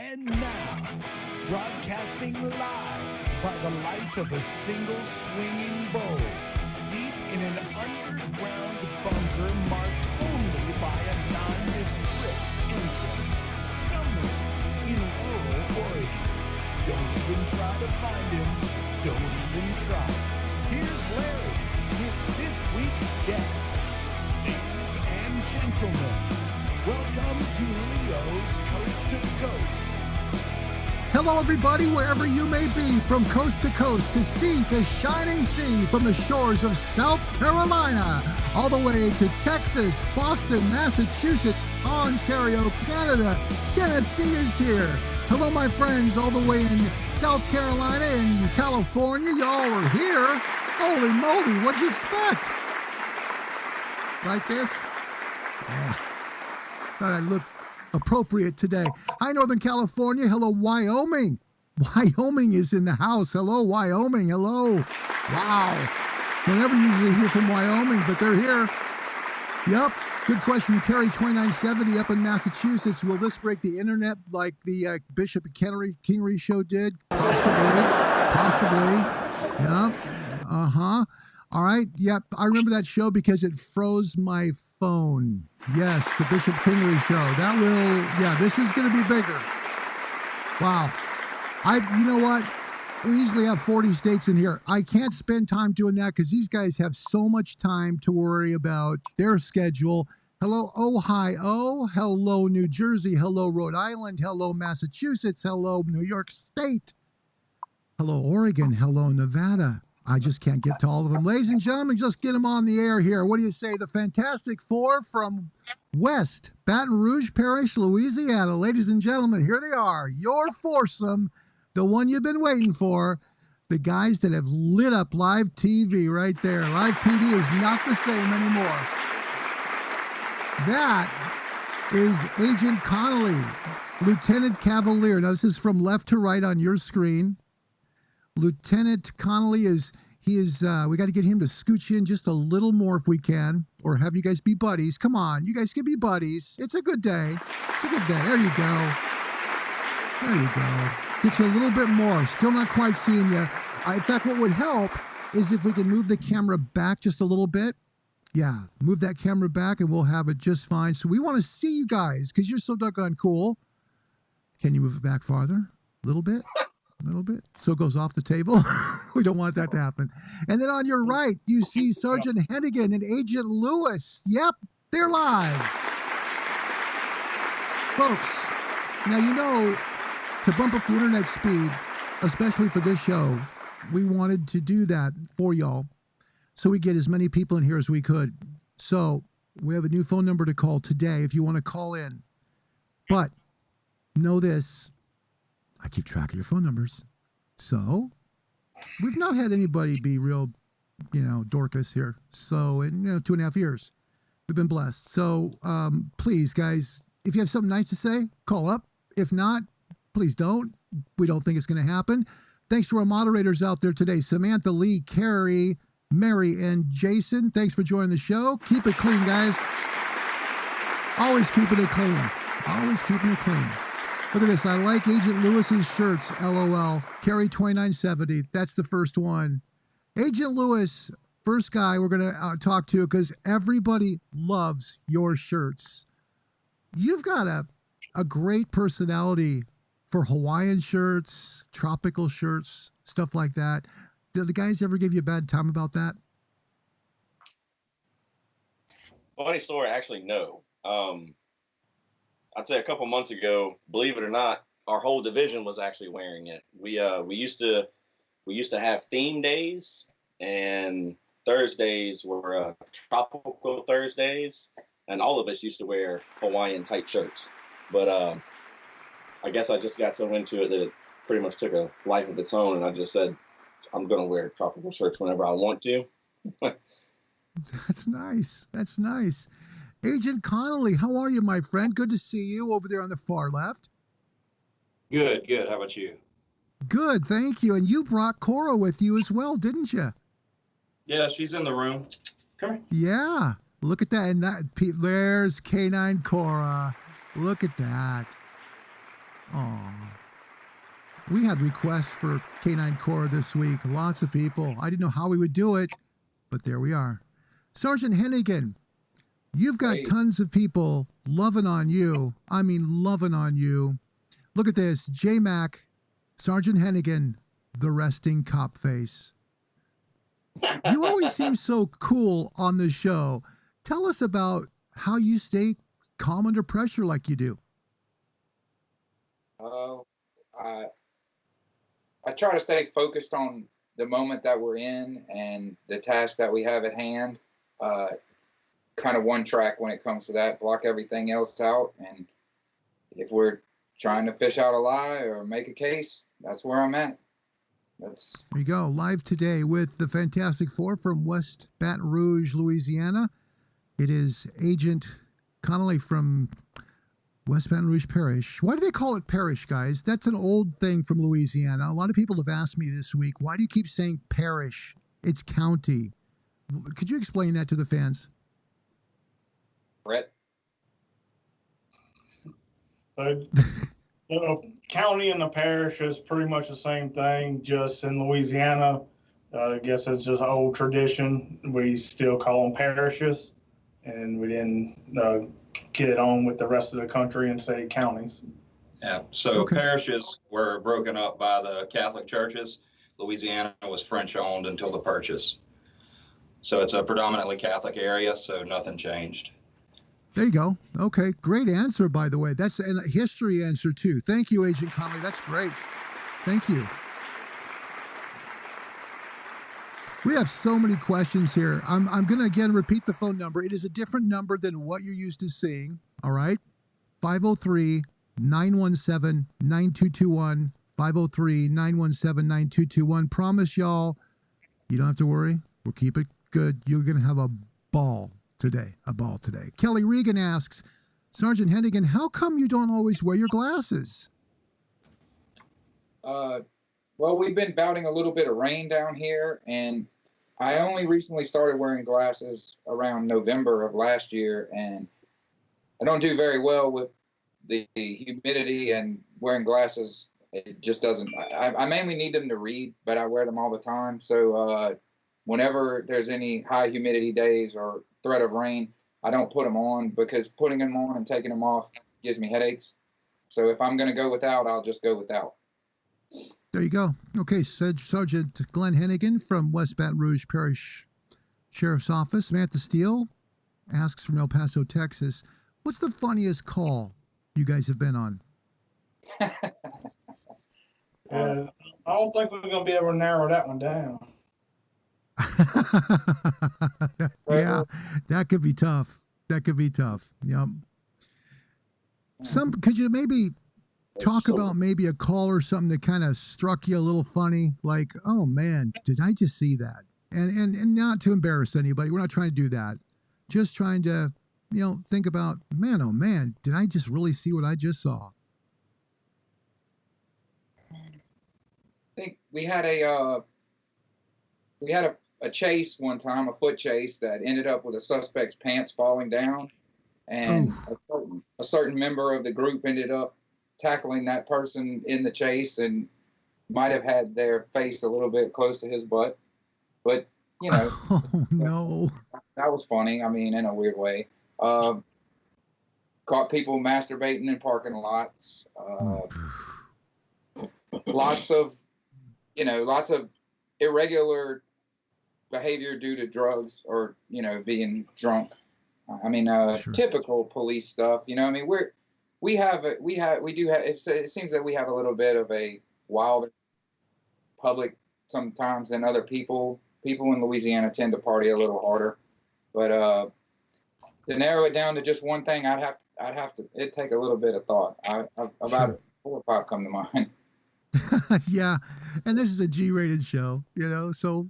And now, broadcasting live by the light of a single swinging bowl, deep in an underground bunker marked only by a nondescript entrance, somewhere in rural Oregon. Don't even try to find him. Don't even try. Here's Larry with this week's guest. Ladies and gentlemen, welcome to Leo's Coast to Coast. Hello, everybody, wherever you may be, from coast to coast, to sea to shining sea, from the shores of South Carolina, all the way to Texas, Boston, Massachusetts, Ontario, Canada, Tennessee is here. Hello, my friends, all the way in South Carolina and California. Y'all are here. Holy moly, what'd you expect? Like this? Yeah. Thought I'd look appropriate today. Hi, Northern California. Hello, Wyoming. Wyoming is in the house. Hello, Wyoming. Hello. Wow. Don't ever usually hear from Wyoming, but they're here. Yep. Good question. Carrie 2970 up in Massachusetts. Will this break the internet like the Bishop and Kingery show did? Possibly. Possibly. Yep. Uh-huh. All right. Yep. I remember that show because it froze my phone. Yes, the Bishop Kingery show. That will, yeah, this is going to be bigger. Wow. You know what? We easily have 40 states in here. I can't spend time doing that because these guys have so much time to worry about their schedule. Hello, Ohio. Hello, New Jersey. Hello, Rhode Island. Hello, Massachusetts. Hello, New York State. Hello, Oregon. Hello, Nevada. I just can't get to all of them. Ladies and gentlemen, just get them on the air here. What do you say? The Fantastic Four from West Baton Rouge Parrish, Louisiana. Ladies and gentlemen, here they are. Your foursome, the one you've been waiting for. The guys that have lit up live TV right there. Live PD is not the same anymore. That is Agent Connolly, Lieutenant Cavalier. Now, this is from left to right on your screen. Lieutenant Connolly we got to get him to scooch in just a little more if we can, or have you guys be buddies. Come on, you guys can be buddies. It's a good day. It's a good day. There you go. There you go. Get you a little bit more. Still not quite seeing you. In fact, what would help is if we can move the camera back just a little bit. Yeah, move that camera back and we'll have it just fine. So we want to see you guys because you're so doggone cool. Can you move it back farther? A little bit? A little bit. So it goes off the table. We don't want that to happen. And then on your right, you see Sergeant Hennigan and Agent Lewis. Yep, they're live. Folks, now you know, to bump up the internet speed, especially for this show, we wanted to do that for y'all so we get as many people in here as we could. So we have a new phone number to call today if you want to call in. But know this. I keep track of your phone numbers. So we've not had anybody be real, Dorcas here. So in 2.5 years, we've been blessed. So please, guys, if you have something nice to say, call up. If not, please don't. We don't think it's going to happen. Thanks to our moderators out there today, Samantha, Lee, Carrie, Mary, and Jason. Thanks for joining the show. Keep it clean, guys. Always keeping it clean. Always keeping it clean. Look at this. I like Agent Lewis's shirts, LOL. Carrie 2970. That's the first one. Agent Lewis, first guy we're going to talk to because everybody loves your shirts. You've got a great personality for Hawaiian shirts, tropical shirts, stuff like that. Did the guys ever give you a bad time about that? Funny story, actually, no. I'd say a couple months ago, believe it or not, our whole division was actually wearing it. We used to have theme days, and Thursdays were tropical Thursdays, and all of us used to wear Hawaiian type shirts. But I guess I just got so into it that it pretty much took a life of its own, and I just said I'm gonna wear tropical shirts whenever I want to. That's nice. That's nice. Agent Connolly, how are you, my friend? Good to see you over there on the far left. Good. How about you? Good, thank you. And you brought Cora with you as well, didn't you? Yeah, she's in the room. Come here. Yeah, look at that. And there's K9 Cora. Look at that. Aw. We had requests for Canine Corps this week. Lots of people. I didn't know how we would do it, but there we are. Sergeant Hennigan, you've got tons of people loving on you. I mean, loving on you. Look at this. J-Mac, Sergeant Hennigan, the resting cop face. You always seem so cool on the show. Tell us about how you stay calm under pressure like you do. I try to stay focused on the moment that we're in and the task that we have at hand. Kind of one track when it comes to that, block everything else out. And if we're trying to fish out a lie or make a case, that's where I'm at. There you go. Live today with the Fantastic Four from West Baton Rouge, Louisiana. It is Agent Connolly from West Baton Rouge Parrish. Why do they call it Parrish, guys? That's an old thing from Louisiana. A lot of people have asked me this week, why do you keep saying parish? It's county. Could you explain that to the fans? Brett? The county and the parish is pretty much the same thing, just in Louisiana. I guess it's just old tradition. We still call them parishes, and we didn't get on with the rest of the country and say counties. Yeah, so parishes were broken up by the Catholic churches. Louisiana was French owned until the purchase. So it's a predominantly Catholic area, so nothing changed. There you go. Okay, great answer, by the way. That's a history answer, too. Thank you, Agent Connolly. That's great. Thank you. We have so many questions here. I'm going to, again, repeat the phone number. It is a different number than what you're used to seeing, all right? 503-917-9221, 503-917-9221. Promise, y'all, you don't have to worry. We'll keep it good. You're going to have a ball today. Kelly Regan asks, Sergeant Hennigan, how come you don't always wear your glasses? Well, we've been bouting a little bit of rain down here, and I only recently started wearing glasses around November of last year, and I don't do very well with the humidity and wearing glasses. It just doesn't. I mainly need them to read, but I wear them all the time. So whenever there's any high humidity days or threat of rain, I don't put them on, because putting them on and taking them off gives me headaches. So if I'm going to go without, I'll just go without. There you go. Okay, Sergeant Glenn Hennigan from West Baton Rouge Parish Sheriff's Office. Samantha Steele asks from El Paso, Texas, what's the funniest call you guys have been on? I don't think we're going to be able to narrow that one down. Yeah, that could be tough. Yep. Could you maybe talk about maybe a call or something that kind of struck you a little funny? Like, oh man, did I just see that? And not to embarrass anybody. We're not trying to do that. Just trying to, think about, man, oh man, did I just really see what I just saw? I think we had a chase one time, a foot chase that ended up with a suspect's pants falling down, and a certain member of the group ended up tackling that person in the chase and might have had their face a little bit close to his butt, but oh no, that was funny. I mean, in a weird way. Caught people masturbating in parking lots. Lots of irregular behavior due to drugs or being drunk. I mean, Sure. Typical police stuff. I mean, it seems that we have a little bit of a wilder public sometimes than other people. People in Louisiana tend to party a little harder, but to narrow it down to just one thing, it'd take a little bit of thought. About 4 or 5 come to mind. Yeah, and this is a G-rated show, so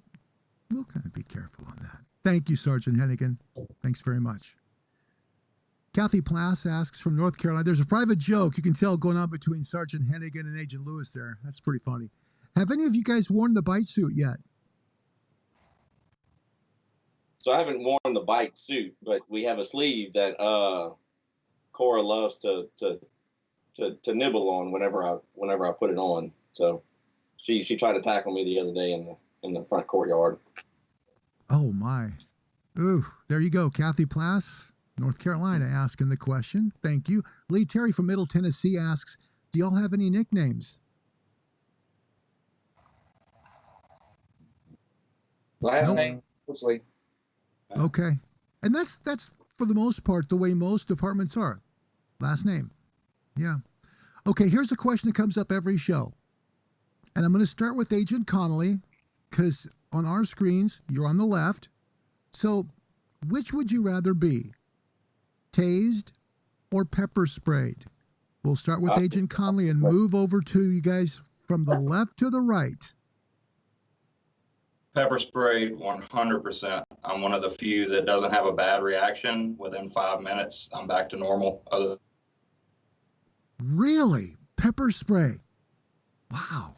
we'll kind of be careful on that. Thank you, Sergeant Hennigan. Thanks very much. Kathy Plass asks from North Carolina, there's a private joke you can tell going on between Sergeant Hennigan and Agent Lewis there. That's pretty funny. Have any of you guys worn the bite suit yet? So I haven't worn the bike suit, but we have a sleeve that Cora loves to to nibble on whenever I put it on. So she tried to tackle me the other day in the front courtyard. Oh my. Ooh, there you go. Kathy Plass, North Carolina, asking the question. Thank you. Lee Terry from Middle Tennessee asks, do y'all have any nicknames? Last Nope. name, mostly. Okay. And that's for the most part the way most departments are. Last name. Yeah. Okay, here's a question that comes up every show. And I'm going to start with Agent Connolly because on our screens, you're on the left. So which would you rather be? Tased or pepper sprayed? We'll start with Agent Connolly and move over to you guys from the left to the right. Pepper sprayed 100%. I'm one of the few that doesn't have a bad reaction. Within 5 minutes, I'm back to normal. Really? Pepper spray? Wow.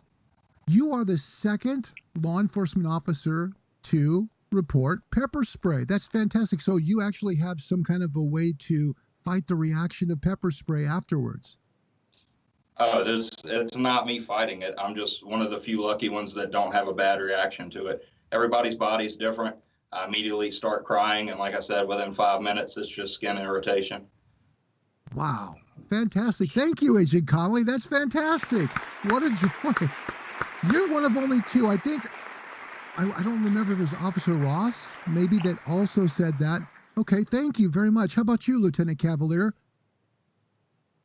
You are the second law enforcement officer to report pepper spray. That's fantastic. So you actually have some kind of a way to fight the reaction of pepper spray afterwards. Oh, it's not me fighting it. I'm just one of the few lucky ones that don't have a bad reaction to it. Everybody's body's different. I immediately start crying, and like I said, within 5 minutes, it's just skin irritation. Wow. Fantastic. Thank you, Agent Connolly. That's fantastic. What a joy. You're one of only two. I think, I don't remember if it was Officer Ross, maybe, that also said that. Okay, thank you very much. How about you, Lieutenant Cavalier?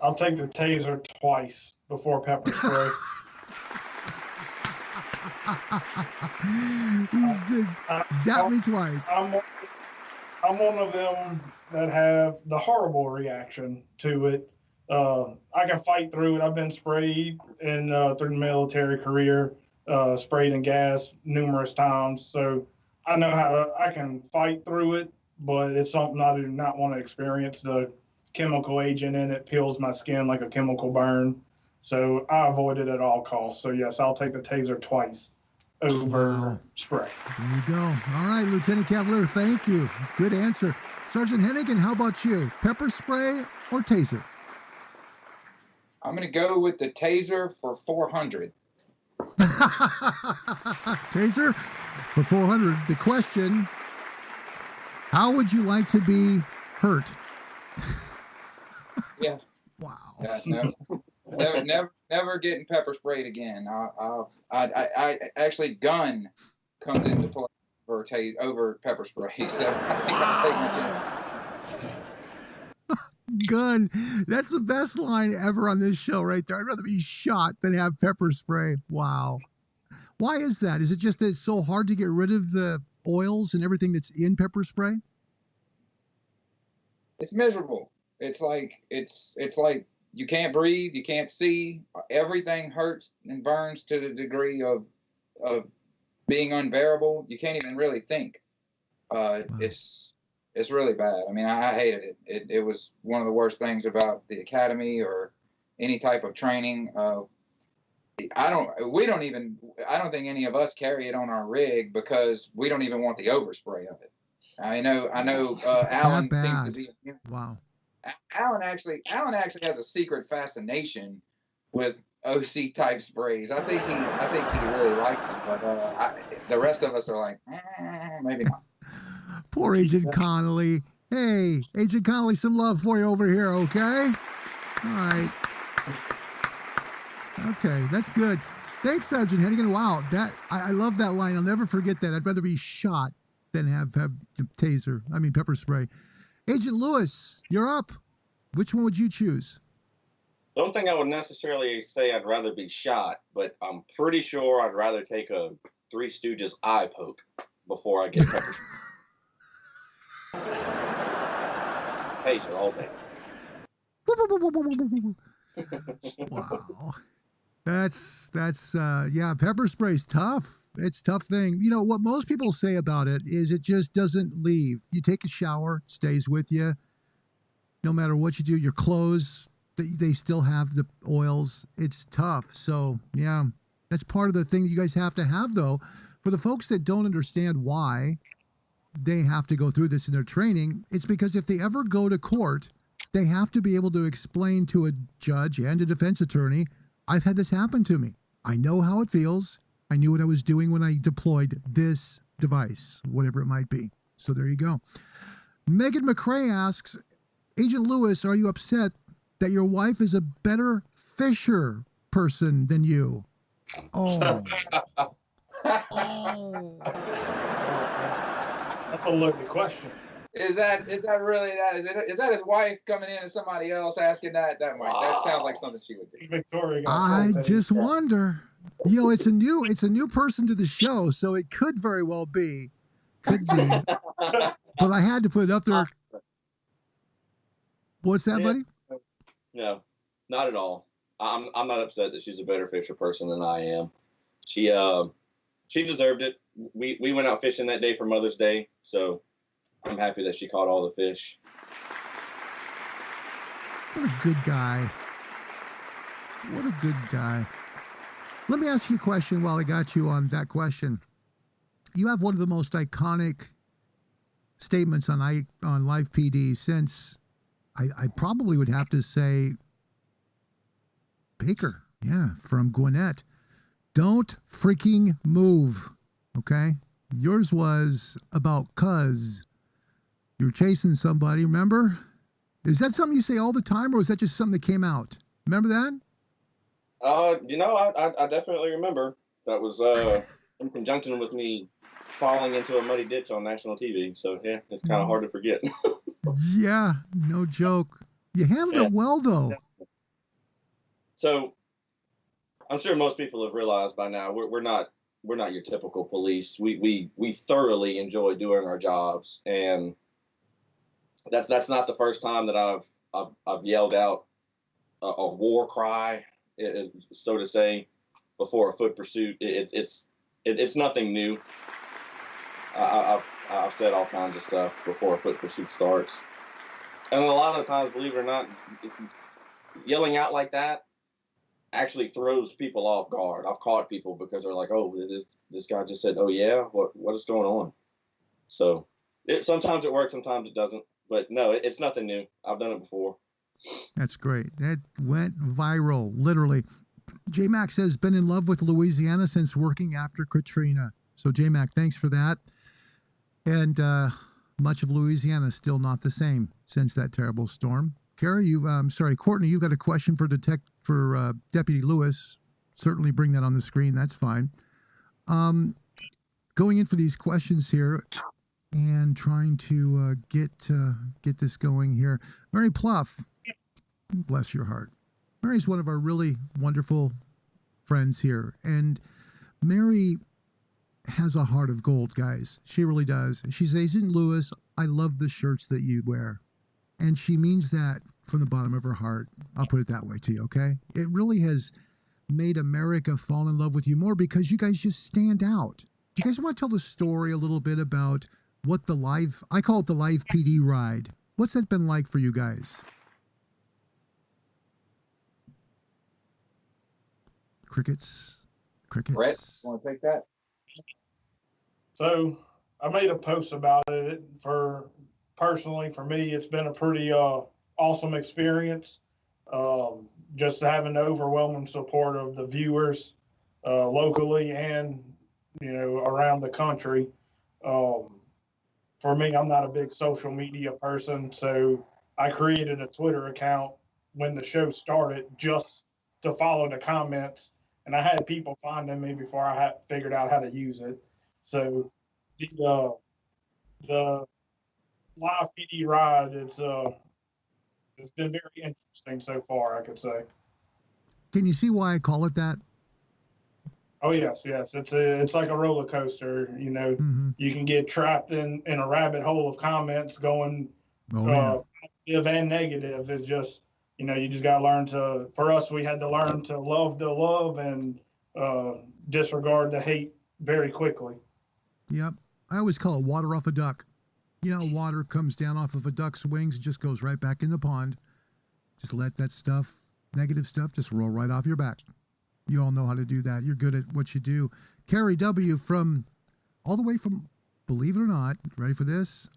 I'll take the taser twice before pepper spray. He's just zapped me twice. I'm one of them that have the horrible reaction to it. I can fight through it. I've been sprayed through the military career, sprayed in gas numerous times. So I know I can fight through it, but it's something I do not want to experience. The chemical agent in it peels my skin like a chemical burn. So I avoid it at all costs. So yes, I'll take the taser twice over spray. There you go. All right, Lieutenant Cavalier, thank you. Good answer. Sergeant Hennigan, how about you? Pepper spray or taser? I'm going to go with the taser for 400. Taser for 400. The question, how would you like to be hurt? Yeah. Wow. Never getting pepper sprayed again. I actually gun comes into play over pepper spray. So I think I'll take my chance. Gun. That's the best line ever on this show right there. I'd rather be shot than have pepper spray. Wow. Why is that? Is it just that it's so hard to get rid of the oils and everything that's in pepper spray? It's miserable. It's like you can't breathe, you can't see. Everything hurts and burns to the degree of being unbearable. You can't even really think. Wow. It's really bad. I mean, I hated it. It was one of the worst things about the academy or any type of training. I don't think any of us carry it on our rig because we don't even want the overspray of it. I know. Alan seems to be. Wow. Alan actually has a secret fascination with OC type sprays. I think he really likes them, but the rest of us are like, maybe not. Poor Agent Connolly. Hey, Agent Connolly, some love for you over here, okay? All right. Okay, that's good. Thanks, Sergeant Hennigan. Wow, I love that line. I'll never forget that. I'd rather be shot than have the pepper spray. Agent Lewis, you're up. Which one would you choose? Don't think I would necessarily say I'd rather be shot, but I'm pretty sure I'd rather take a Three Stooges eye poke before I get pepper spray. Taser all day. Wow. That's pepper spray's tough. It's a tough thing. You know, what most people say about it is it just doesn't leave. You take a shower, it stays with you. No matter what you do, your clothes, they still have the oils. It's tough. So, yeah, that's part of the thing that you guys have to have, though. For the folks that don't understand why they have to go through this in their training, it's because if they ever go to court They have to be able to explain to a judge and a defense attorney, I've had this happen to me. I know how it feels. I knew what I was doing when I deployed this device, whatever it might be. So there you go. Megan McCrae asks, Agent Lewis, are you upset that your wife is a better fisher person than you? Oh. Oh. That's a loaded question. Is that really that? Is that his wife coming in as somebody else asking that? That sounds like something she would do. Victoria. I just wonder. You know, it's a new person to the show, so it could very well be. Could be. But I had to put it up there. What's that, buddy? No, not at all. I'm not upset that she's a better fisher person than I am. She deserved it. We went out fishing that day for Mother's Day, so I'm happy that she caught all the fish. What a good guy. What a good guy. Let me ask you a question while I got you on that question. You have one of the most iconic statements on Live PD since I probably would have to say Baker, from Gwinnett. Don't freaking move, okay? Yours was about cuz you were chasing somebody, remember? Is that something you say all the time, or is that just something that came out? Remember that? I definitely remember. That was in conjunction with me falling into a muddy ditch on national TV. So yeah, it's kind of hard to forget. Yeah, no joke. You handled it well, though. So I'm sure most people have realized by now we're not your typical police. We thoroughly enjoy doing our jobs, and that's not the first time that I've yelled out a war cry, so to say, before a foot pursuit. It's nothing new. I've said all kinds of stuff before a foot pursuit starts, and a lot of the times, believe it or not, yelling out like that actually throws people off guard. I've caught people because they're like, "Oh, this guy just said, oh yeah, what is going on?" So sometimes it works, sometimes it doesn't. But no, it's nothing new. I've done it before. That's great. That went viral, literally. J-Mac says, been in love with Louisiana since working after Katrina. So J-Mac, thanks for that. And much of Louisiana is still not the same since that terrible storm. Carrie, Courtney, you've got a question for Deputy Lewis. Certainly bring that on the screen. That's fine. Going in for these questions here and trying to get this going here. Mary Pluff, bless your heart. Mary's one of our really wonderful friends here. And Mary has a heart of gold, guys. She really does. She says, Agent Lewis, I love the shirts that you wear. And she means that from the bottom of her heart. I'll put it that way to you, okay? It really has made America fall in love with you more because you guys just stand out. Do you guys want to tell the story a little bit about what I call it the Live PD ride. What's that been like for you guys? Crickets. Brett, want to take that? So I made a post about it. Personally, for me, it's been a pretty awesome experience. Just having the overwhelming support of the viewers locally and around the country. For me, I'm not a big social media person, so I created a Twitter account when the show started just to follow the comments, and I had people finding me before I had figured out how to use it. So the Live PD ride, it's been very interesting so far, I could say. Can you see why I call it that? Oh yes. It's like a roller coaster. Mm-hmm. You can get trapped in a rabbit hole of comments going positive and negative. It's just you just got to learn to. For us, we had to learn to love the love and disregard the hate very quickly. Yep, I always call it water off a duck. Water comes down off of a duck's wings and just goes right back in the pond. Just let that stuff, negative stuff, just roll right off your back. You all know how to do that. You're good at what you do. Carrie W. all the way from, believe it or not, ready for this?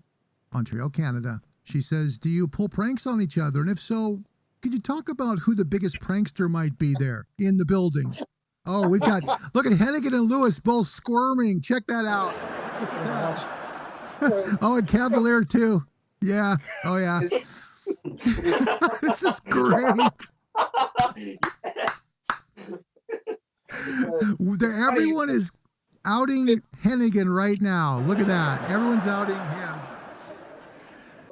Ontario, Canada. She says, do you pull pranks on each other? And if so, could you talk about who the biggest prankster might be there in the building? Oh, look at Hennigan and Lewis both squirming. Check that out. Look at that. Oh, and Cavalier too. Yeah. Oh, yeah. This is great. Everyone is outing Hennigan right now. Look at that. Everyone's outing him.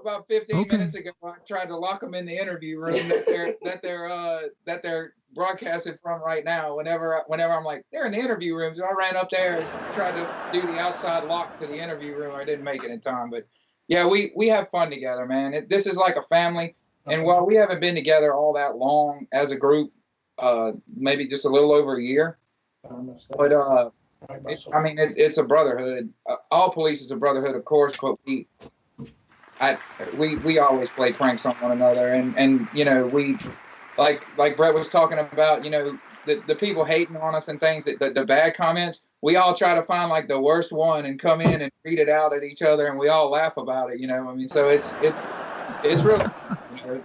About 15 minutes ago, I tried to lock them in the interview room that they're broadcasting from right now. Whenever I'm like, they're in the interview room, so I ran up there and tried to do the outside lock to the interview room. I didn't make it in time, but yeah, we have fun together, man. This is like a family. And while we haven't been together all that long as a group, maybe just a little over a year, but it's a brotherhood. All police is a brotherhood, of course, but we always play pranks on one another, and you know, we like Brett was talking about, you know, the people hating on us and things, the bad comments, we all try to find like the worst one and come in and read it out at each other, and we all laugh about it, you know. I mean, so it's really, you know.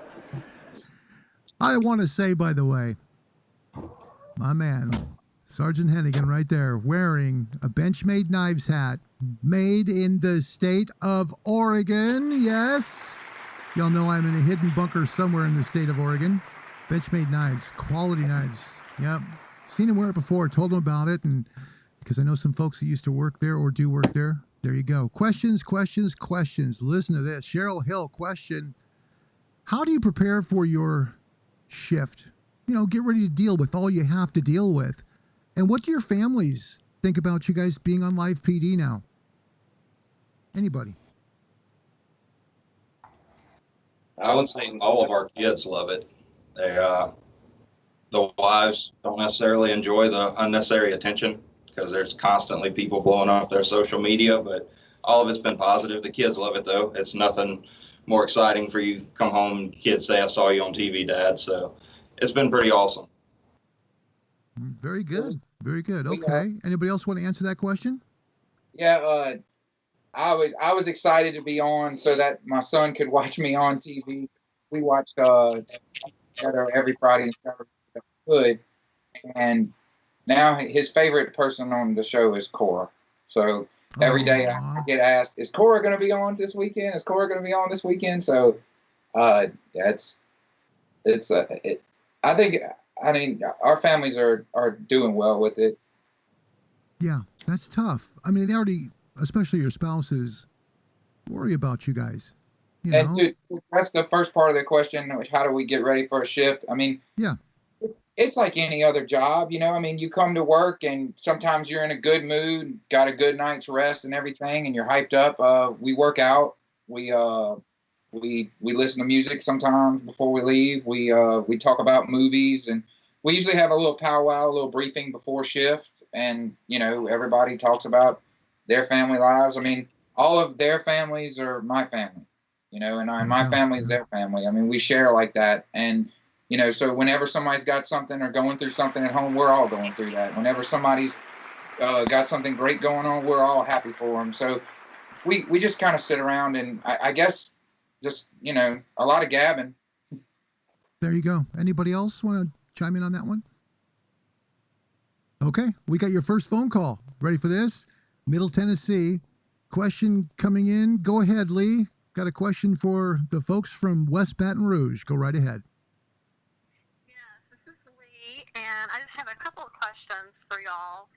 I want to say, by the way, my man Sergeant Hennigan right there wearing a Benchmade Knives hat made in the state of Oregon. Yes. Y'all know I'm in a hidden bunker somewhere in the state of Oregon. Benchmade Knives, quality knives. Yep. Seen him wear it before, told him about it, and because I know some folks that used to work there or do work there. There you go. Questions. Listen to this. Cheryl Hill, question. How do you prepare for your shift? You know, get ready to deal with all you have to deal with. And what do your families think about you guys being on live PD now? Anybody? I would say all of our kids love it. The wives don't necessarily enjoy the unnecessary attention because there's constantly people blowing up their social media, but all of it's been positive. The kids love it, though. It's nothing more exciting for you come home and kids say, I saw you on TV, Dad. So it's been pretty awesome. Very good. Very good. Okay. Anybody else want to answer that question? Yeah, I was excited to be on so that my son could watch me on TV. We watched together every Friday and Saturday if we could, and now his favorite person on the show is Cora. So every day I get asked, "Is Cora going to be on this weekend? Is Cora going to be on this weekend?" So I mean, our families are doing well with it. Yeah, that's tough. I mean, they already, especially your spouses, worry about you guys. That's the first part of the question. How do we get ready for a shift? I mean, yeah, it's like any other job, you know. I mean, you come to work and sometimes you're in a good mood, got a good night's rest and everything, and you're hyped up. We work out. We listen to music sometimes before we leave. We talk about movies, and we usually have a little powwow, a little briefing before shift, and you know, everybody talks about their family lives. I mean, all of their families are my family, you know, and my family is their family. I mean, we share like that, and you know, so whenever somebody's got something or going through something at home, we're all going through that. Whenever somebody's got something great going on, we're all happy for them. So we just kind of sit around and I guess just, you know, a lot of gabbing. There you go. Anybody else want to chime in on that one? Okay, we got your first phone call. Ready for this? Middle Tennessee. Question coming in. Go ahead, Lee. Got a question for the folks from West Baton Rouge. Go right ahead. Yes, this is Lee, and I just have a couple of questions for y'all.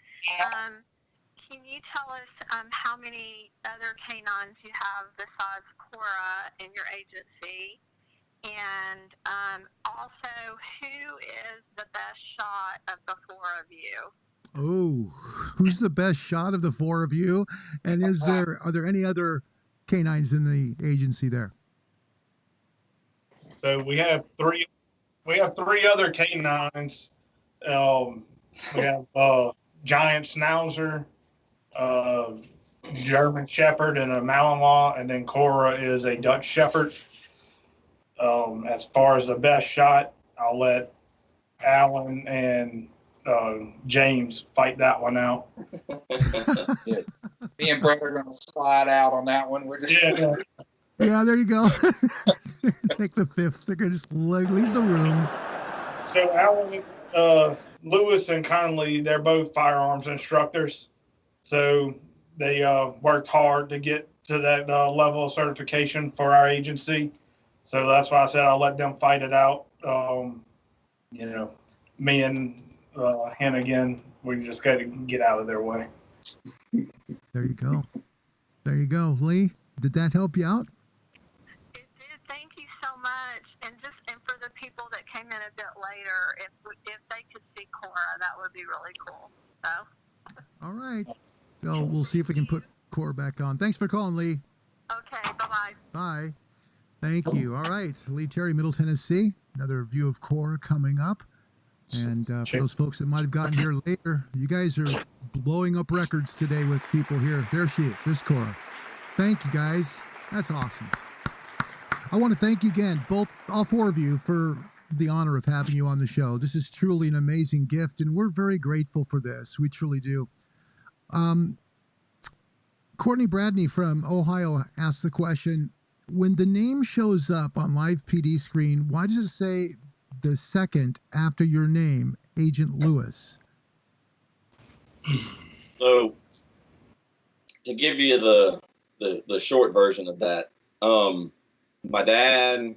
Can you tell us how many other canines you have besides Cora in your agency? And also, who is the best shot of the four of you? Oh, who's the best shot of the four of you? And are there any other canines in the agency there? So we have three other canines. We have giant schnauzer, German Shepherd, and a Malinois, and then Cora is a Dutch Shepherd. As far as the best shot, I'll let Alan and James fight that one out. Yeah. Me and Brett are going to slide out on that one. We're just... Yeah, there you go. Take the fifth. They're going to just leave the room. So Alan, Lewis and Conley, they're both firearms instructors. So they worked hard to get to that level of certification for our agency. So that's why I said I'll let them fight it out. Me and Hannigan, we just got to get out of their way. There you go. There you go. Lee, did that help you out? It did. Thank you so much. And for the people that came in a bit later, if they could see Cora, that would be really cool. So. All right. So we'll see if we can put Cora back on. Thanks for calling, Lee. Okay. Bye-bye. Bye. Thank you. All right. Lee Terry, Middle Tennessee. Another view of Cora coming up. And for those folks that might have gotten here later, you guys are blowing up records today with people here. There she is. There's Cora. Thank you, guys. That's awesome. I want to thank you again, all four of you, for the honor of having you on the show. This is truly an amazing gift, and we're very grateful for this. We truly do. Courtney Bradney from Ohio asked the question, when the name shows up on live PD screen, why does it say the second after your name, Agent Lewis? So, to give you the short version of that, my dad,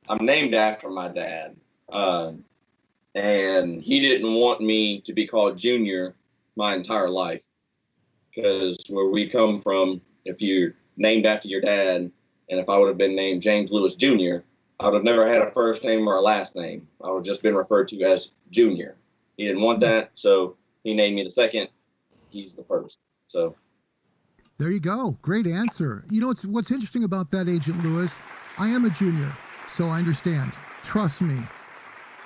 I'm named after my dad, and he didn't want me to be called Junior my entire life, because where we come from, if you're named after your dad, and if I would have been named James Lewis Jr., I would have never had a first name or a last name. I would have just been referred to as Junior. He didn't want that, so he named me the second. He's the first. So there you go. Great answer. You know what's interesting about that, Agent Lewis? I am a junior, so I understand. Trust me.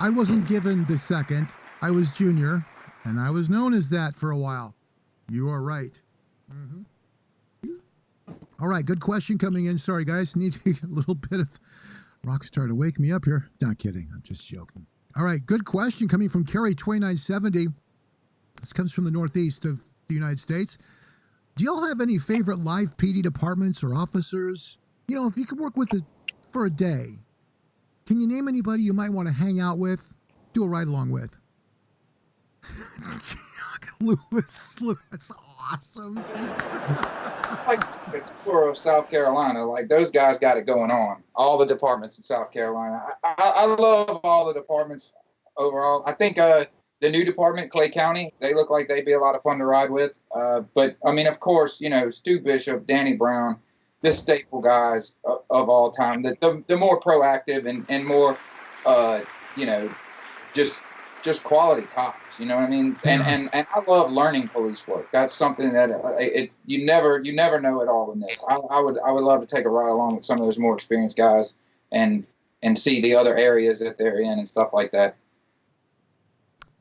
I wasn't given the second. I was junior, and I was known as that for a while. You are right. Mm-hmm. All right, good question coming in. Sorry, guys. Need a little bit of Rockstar to wake me up here. Not kidding. I'm just joking. All right, good question coming from Carrie 2970. This comes from the northeast of the United States. Do y'all have any favorite live PD departments or officers? You know, if you could work with it for a day, can you name anybody you might want to hang out with, do a ride along with? Lewis, that's awesome. Like the tour of South Carolina, like those guys got it going on. All the departments in South Carolina. I love all the departments overall. I think the new department, Clay County, they look like they'd be a lot of fun to ride with. But I mean, of course, you know, Stu Bishop, Danny Brown, the staple guys of all time. The more proactive and more, you know, just quality cops. You know what I mean? And I love learning police work. That's something that you never know it all in this. I would love to take a ride along with some of those more experienced guys and see the other areas that they're in and stuff like that.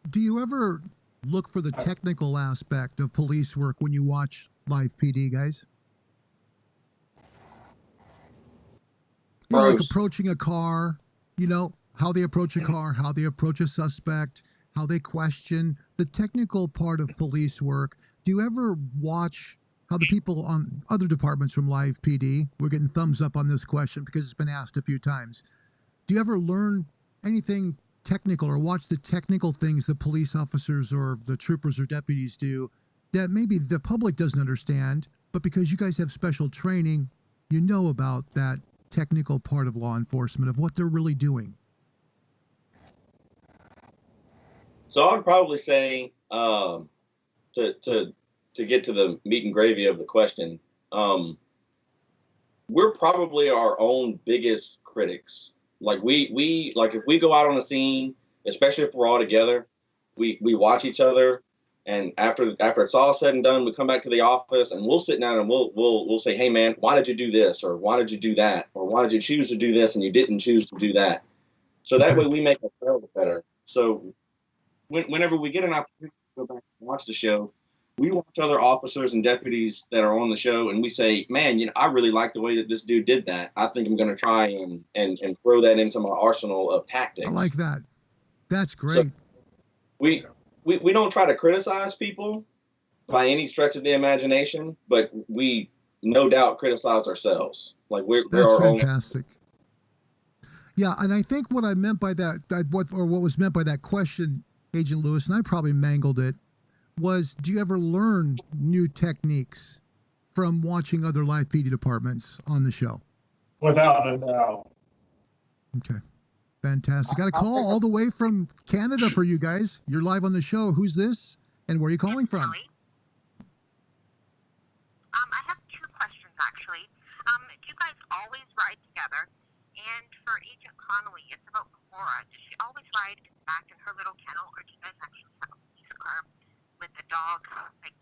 Do you ever look for the technical aspect of police work when you watch live PD, guys? You know, like approaching a car, you know, how they approach a car, how they approach a suspect, how they question, the technical part of police work. Do you ever watch how the people on other departments from live PD, we're getting thumbs up on this question because it's been asked a few times. Do you ever learn anything technical or watch the technical things the police officers or the troopers or deputies do that maybe the public doesn't understand, but because you guys have special training, you know about that technical part of law enforcement, of what they're really doing? So I would probably say, to get to the meat and gravy of the question, we're probably our own biggest critics. Like we like if we go out on a scene, especially if we're all together, we watch each other, and after it's all said and done, we come back to the office and we'll sit down and we'll say, hey man, why did you do this, or why did you do that, or why did you choose to do this and you didn't choose to do that? So that way we make ourselves better. So whenever we get an opportunity to go back and watch the show, we watch other officers and deputies that are on the show, and we say, man, you know, I really like the way that this dude did that. I think I'm going to try and throw that into my arsenal of tactics. I like that. That's great. So we don't try to criticize people by any stretch of the imagination, but we no doubt criticize ourselves. Like we're That's our own. fantastic. Yeah, and I think what I meant by what was meant by that question, Agent Lewis, and I probably mangled it, was do you ever learn new techniques from watching other live PD departments on the show? Without a doubt. Okay. Fantastic. Got a call all the way from Canada for you guys. You're live on the show. Who's this and where are you calling from? I have two questions, actually. Do you guys always ride together? And for Agent Connolly, it's about Cora. Does she always ride back in her little kennel, or do you guys actually have a police car with the dog, like,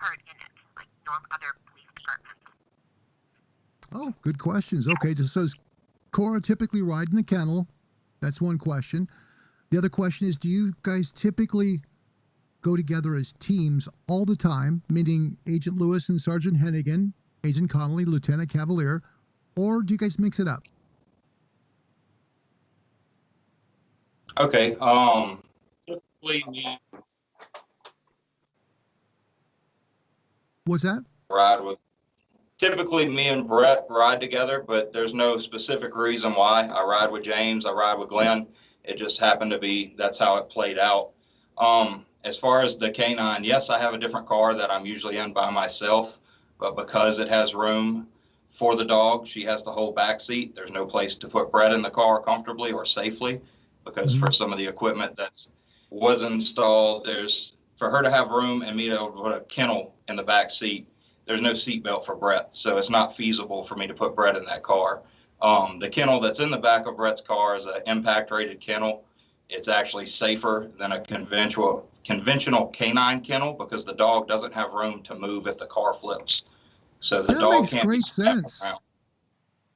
her in it, like other police departments? Oh, good questions. Okay, so does Cora typically ride in the kennel? That's one question. The other question is, do you guys typically go together as teams all the time, meaning Agent Lewis and Sergeant Hennigan, Agent Connolly, Lieutenant Cavalier, or do you guys mix it up? Okay. Typically we What's that? ride with. Typically, me and Brett ride together, but there's no specific reason why. I ride with James, I ride with Glenn. It just happened to be that's how it played out. As far as the canine, yes, I have a different car that I'm usually in by myself, but because it has room for the dog, she has the whole back seat. There's no place to put Brett in the car comfortably or safely because for some of the equipment that was installed, there's for her to have room and me to put a kennel in the back seat. There's no seatbelt for Brett, so it's not feasible for me to put Brett in that car. The kennel that's in the back of Brett's car is an impact rated kennel. It's actually safer than a conventional canine kennel because the dog doesn't have room to move if the car flips. So the That dog makes can't great be stuck sense. around.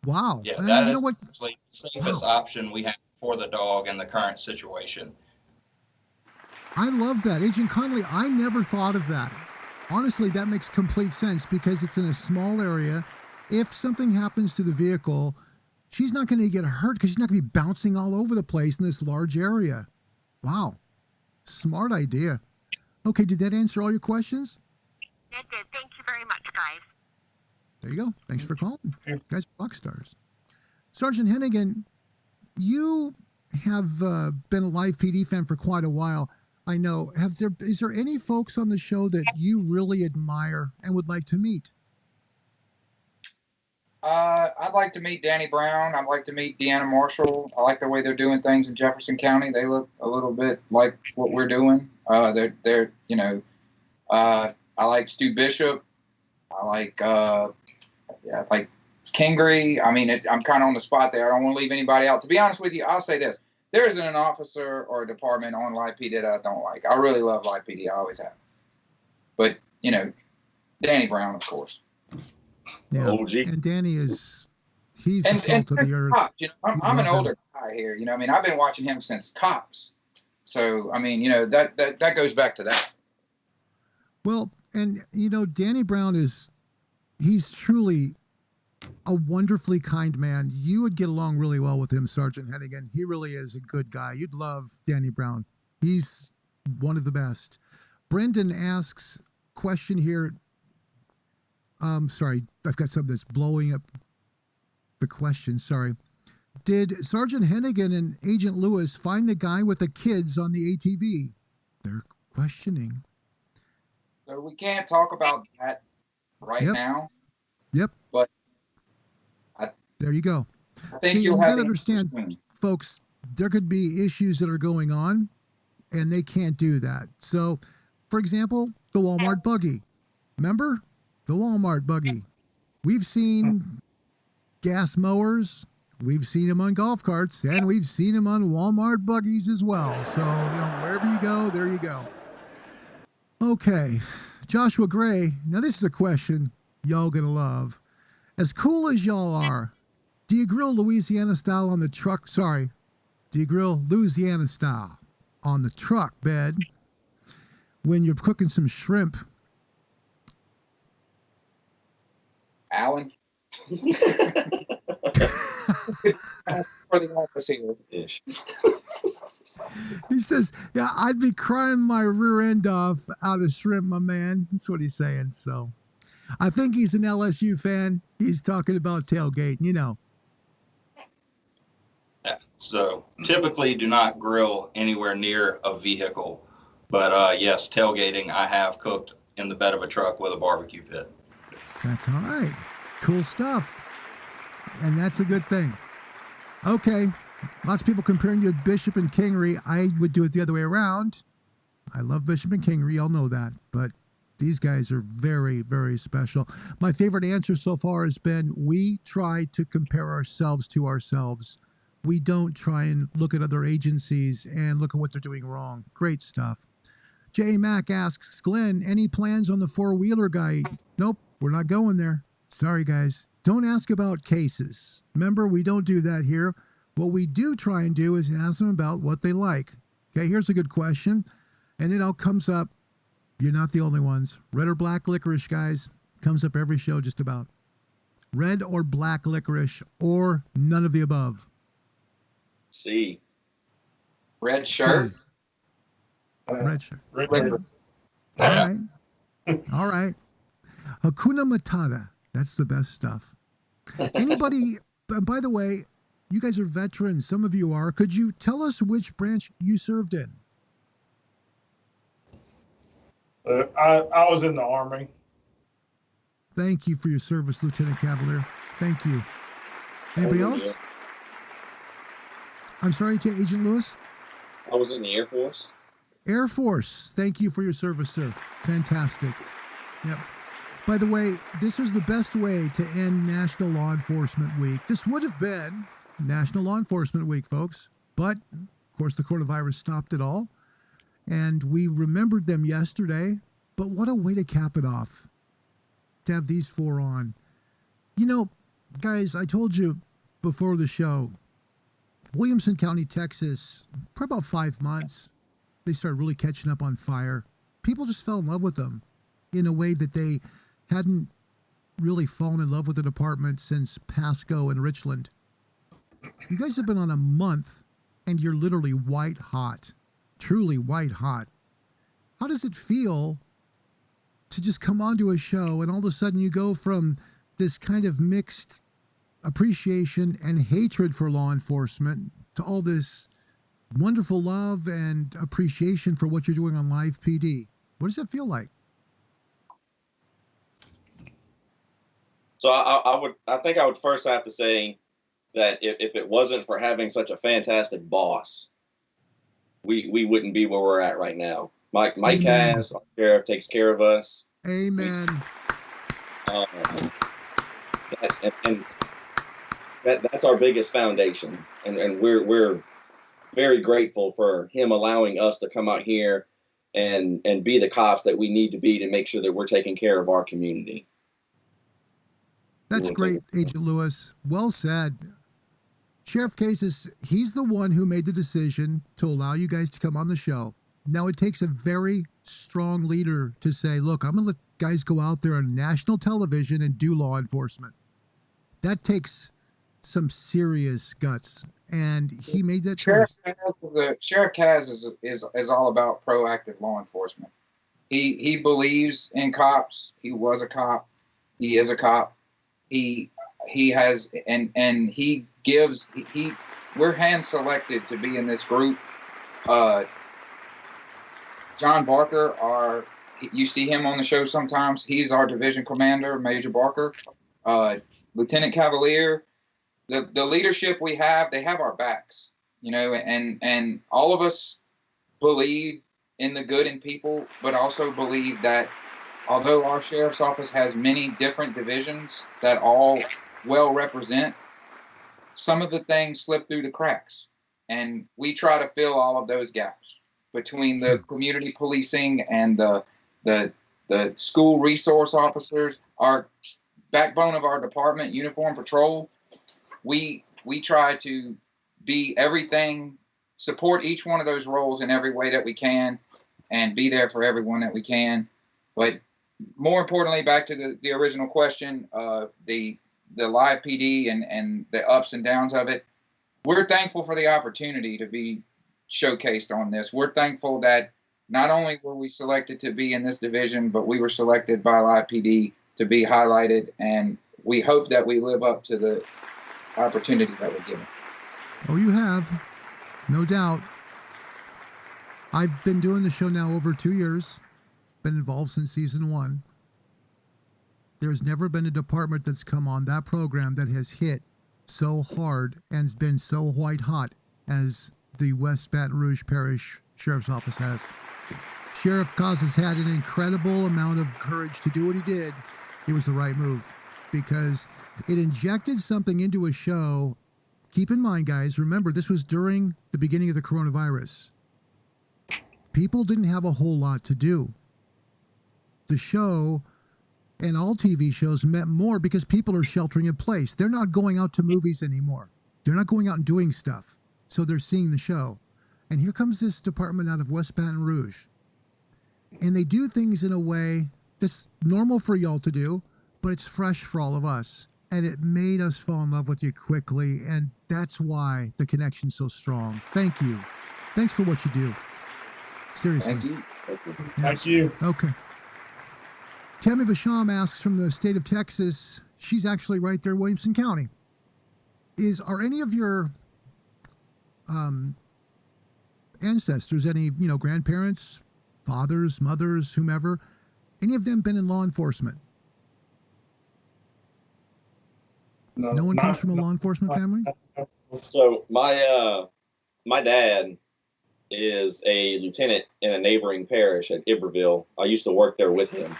Wow. Yeah, And that you is know what? actually the safest option we have for the dog in the current situation. I love that. Agent Connolly, I never thought of that. Honestly, that makes complete sense because it's in a small area. If something happens to the vehicle, she's not going to get hurt because she's not going to be bouncing all over the place in this large area. Wow. Smart idea. Okay, did that answer all your questions? It did. Thank you very much, guys. There you go. Thanks for calling. You guys are rock stars. Sergeant Hennigan, you have been a live PD fan for quite a while. I know. Is there any folks on the show that you really admire and would like to meet? I'd like to meet Danny Brown. I'd like to meet Deanna Marshall. I like the way they're doing things in Jefferson County. They look a little bit like what we're doing. They're I like Stu Bishop. I like Kingery. I mean, I'm kind of on the spot there. I don't want to leave anybody out. To be honest with you, I'll say this. There isn't an officer or a department on Live PD that I don't like. I really love Live PD. I always have. But, Danny Brown, of course. Yeah. OG. And Danny he's the salt of the earth. Cops, I'm an older guy here. I've been watching him since Cops. So, that goes back to that. Well, and, Danny Brown he's truly a wonderfully kind man. You would get along really well with him, Sergeant Hennigan. He really is a good guy. You'd love Danny Brown. He's one of the best. Brendan asks, question here. Sorry, I've got something that's blowing up the question. Sorry. Did Sergeant Hennigan and Agent Lewis find the guy with the kids on the ATV? They're questioning. So we can't talk about that right now. Yep. But there you go. I think See, you'll you have got to understand, folks, there could be issues that are going on, and they can't do that. So, for example, the Walmart buggy. Remember? The Walmart buggy. We've seen gas mowers. We've seen them on golf carts, and we've seen them on Walmart buggies as well. So, wherever you go, there you go. Okay. Joshua Gray. Now, this is a question y'all gonna love. As cool as y'all are, do you grill Louisiana style on the truck? Sorry. Do you grill Louisiana style on the truck bed when you're cooking some shrimp? Alan? For the office here. He says, yeah, I'd be crying my rear end off out of shrimp, my man. That's what he's saying. So, I think he's an LSU fan. He's talking about tailgating, you know. Yeah. So typically do not grill anywhere near a vehicle. But yes, tailgating, I have cooked in the bed of a truck with a barbecue pit. That's all right. Cool stuff. And that's a good thing. Okay. Lots of people comparing you to Bishop and Kingery. I would do it the other way around. I love Bishop and Kingery. Y'all know that. But these guys are very, very special. My favorite answer so far has been, we try to compare ourselves to ourselves. We don't try and look at other agencies and look at what they're doing wrong. Great stuff. J. Mack asks, Glenn, any plans on the four-wheeler guy? Nope, we're not going there. Sorry, guys. Don't ask about cases. Remember, we don't do that here. What we do try and do is ask them about what they like. Okay, here's a good question. And it all comes up. You're not the only ones. Red or black licorice, guys. Comes up every show just about. Red or black licorice, or none of the above. C. Red shirt. Red shirt. Red All shirt. right. All right. Hakuna Matata. That's the best stuff. Anybody, by the way, you guys are veterans. Some of you are. Could you tell us which branch you served in? I was in the Army. Thank you for your service, Lieutenant Cavalier. Thank you. Anybody else? I'm sorry, to Agent Lewis? I was in the Air Force. Air Force. Thank you for your service, sir. Fantastic. Yep. By the way, this was the best way to end National Law Enforcement Week. This would have been National Law Enforcement Week, folks. But, of course, the coronavirus stopped it all. And we remembered them yesterday. But what a way to cap it off, to have these four on. You know, guys, I told you before the show, Williamson County, Texas, for about 5 months, they started really catching up on fire. People just fell in love with them in a way that they hadn't really fallen in love with the department since Pasco and Richland. You guys have been on a month, and you're literally white hot, truly white hot. How does it feel to just come onto a show and all of a sudden you go from this kind of mixed appreciation and hatred for law enforcement to all this wonderful love and appreciation for what you're doing on Live PD? What does that feel like? So I think I would first have to say that if it wasn't for having such a fantastic boss, we wouldn't be where we're at right now. Mike Cass, our sheriff, takes care of us. Amen. That's our biggest foundation, and we're very grateful for him allowing us to come out here and be the cops that we need to be to make sure that we're taking care of our community. That's great, Agent Lewis. Well said. Sheriff Cases, he's the one who made the decision to allow you guys to come on the show. Now, it takes a very strong leader to say, look, I'm going to let guys go out there on national television and do law enforcement. That takes some serious guts, and he made that choice. Sheriff Kaz is all about proactive law enforcement. He believes in cops. He was a cop. He is a cop. He has and he gives we're hand selected to be in this group. John Barker, you see him on the show sometimes. He's our division commander, Major Barker. Lieutenant Cavalier, the leadership we have, they have our backs, you know, and all of us believe in the good in people, but also believe that although our sheriff's office has many different divisions that all well represent, some of the things slip through the cracks. And we try to fill all of those gaps between the community policing and the school resource officers, our backbone of our department, uniform patrol. We try to be everything, support each one of those roles in every way that we can, and be there for everyone that we can. But more importantly, back to the original question, the Live PD and the ups and downs of it, we're thankful for the opportunity to be showcased on this. We're thankful that not only were we selected to be in this division, but we were selected by Live PD to be highlighted, and we hope that we live up to the opportunity that we're given. Oh, you have, no doubt. I've been doing the show now over 2 years, been involved since season 1. There's never been a department that's come on that program that has hit so hard and been so white hot as the West Baton Rouge Parish Sheriff's Office has. Sheriff Cos has had an incredible amount of courage to do what he did. It was the right move because it injected something into a show. Keep in mind, guys, remember, this was during the beginning of the coronavirus. People didn't have a whole lot to do. The show and all TV shows meant more because people are sheltering in place. They're not going out to movies anymore. They're not going out and doing stuff. So they're seeing the show. And here comes this department out of West Baton Rouge. And they do things in a way that's normal for y'all to do, but it's fresh for all of us. And it made us fall in love with you quickly. And that's why the connection's so strong. Thank you. Thanks for what you do. Seriously. Thank you. Yeah. Thank you. Okay. Tammy Basham asks from the state of Texas. She's actually right there in Williamson County. Are any of your ancestors, any, grandparents, fathers, mothers, whomever, any of them been in law enforcement? No one comes from a law enforcement family? So my dad is a lieutenant in a neighboring parish at Iberville. I used to work there with him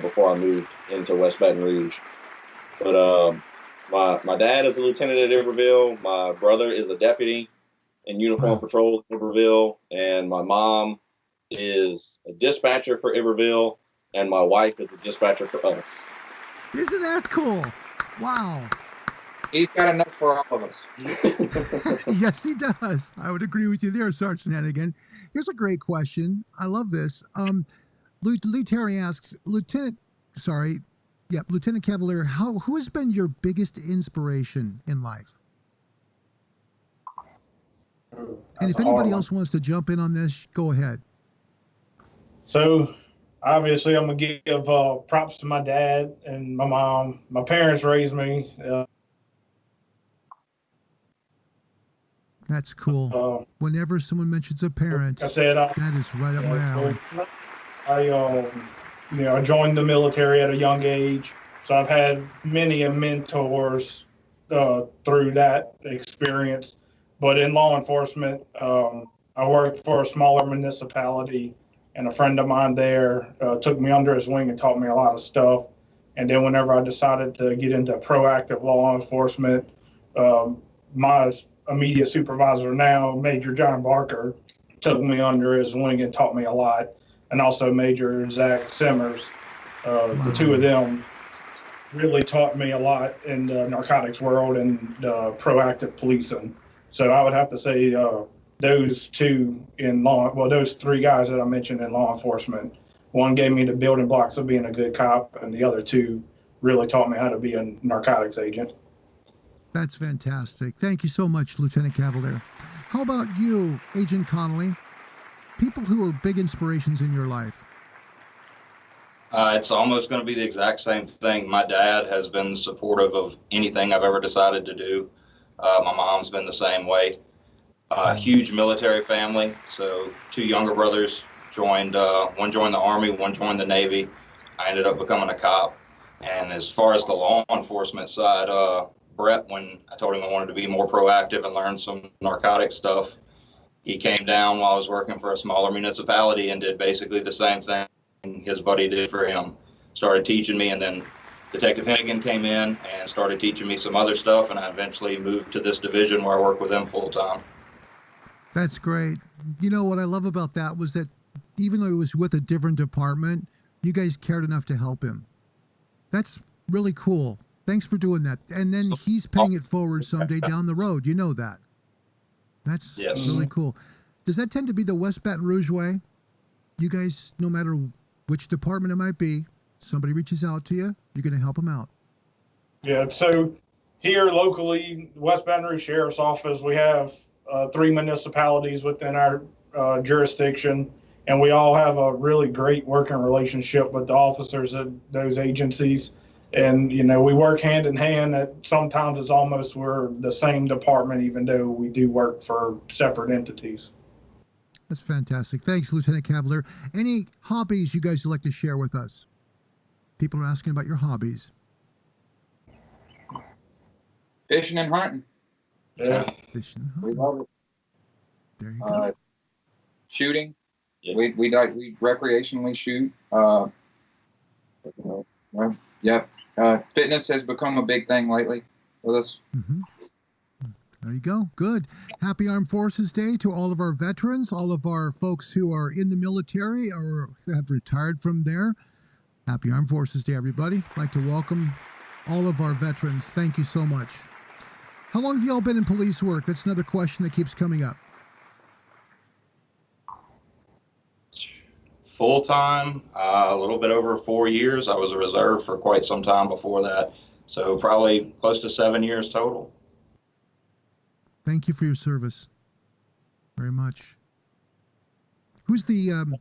before I moved into West Baton Rouge. But my dad is a lieutenant at Iberville. My brother is a deputy in uniform patrol at Iberville, and my mom is a dispatcher for Iberville, and my wife is a dispatcher for us. Isn't that cool? Wow. He's got enough for all of us. Yes, he does. I would agree with you there, Sergeant Hannigan. Here's a great question. I love this. Lee Terry asks, Lieutenant Cavalier, who has been your biggest inspiration in life? And if anybody else wants to jump in on this, go ahead. So obviously I'm going to give props to my dad and my mom. My parents raised me. That's cool. Whenever someone mentions a parent, like I said, that is right up my alley. I joined the military at a young age, so I've had many mentors through that experience. But in law enforcement, I worked for a smaller municipality, and a friend of mine there took me under his wing and taught me a lot of stuff. And then whenever I decided to get into proactive law enforcement, my immediate supervisor now, Major John Barker, took me under his wing and taught me a lot. And also Major Zach Simmers. The two of them really taught me a lot in the narcotics world and proactive policing. So I would have to say those those three guys that I mentioned in law enforcement, one gave me the building blocks of being a good cop, and the other two really taught me how to be a narcotics agent. That's fantastic. Thank you so much, Lieutenant Cavalier. How about you, Agent Connolly? People who are big inspirations in your life. It's almost going to be the exact same thing. My dad has been supportive of anything I've ever decided to do. My mom's been the same way. Huge military family. So 2 younger brothers joined, one joined the Army, one joined the Navy. I ended up becoming a cop. And as far as the law enforcement side, Brett, when I told him I wanted to be more proactive and learn some narcotic stuff, he came down while I was working for a smaller municipality and did basically the same thing his buddy did for him. Started teaching me, and then Detective Hennigan came in and started teaching me some other stuff, and I eventually moved to this division where I work with him full time. That's great. You know, what I love about that was that even though he was with a different department, you guys cared enough to help him. That's really cool. Thanks for doing that. And then he's paying it forward someday down the road. You know that. That's really cool. Does that tend to be the West Baton Rouge way? You guys, no matter which department it might be, somebody reaches out to you, you're going to help them out. Yeah, so here locally, West Baton Rouge Sheriff's Office, we have 3 municipalities within our jurisdiction, and we all have a really great working relationship with the officers at those agencies. And, you know, we work hand in hand. Sometimes it's almost we're the same department, even though we do work for separate entities. That's fantastic. Thanks, Lieutenant Cavalier. Any hobbies you guys would like to share with us? People are asking about your hobbies. Fishing and hunting. Yeah. Fishing. We love it. There you go. Shooting. Yeah. We recreationally shoot. Fitness has become a big thing lately with us. Mm-hmm. There you go. Good. Happy Armed Forces Day to all of our veterans, all of our folks who are in the military or who have retired from there. Happy Armed Forces Day, everybody. I'd like to welcome all of our veterans. Thank you so much. How long have you all been in police work? That's another question that keeps coming up. Full-time, a little bit over 4 years. I was a reserve for quite some time before that. So probably close to 7 years total. Thank you for your service very much. Who's the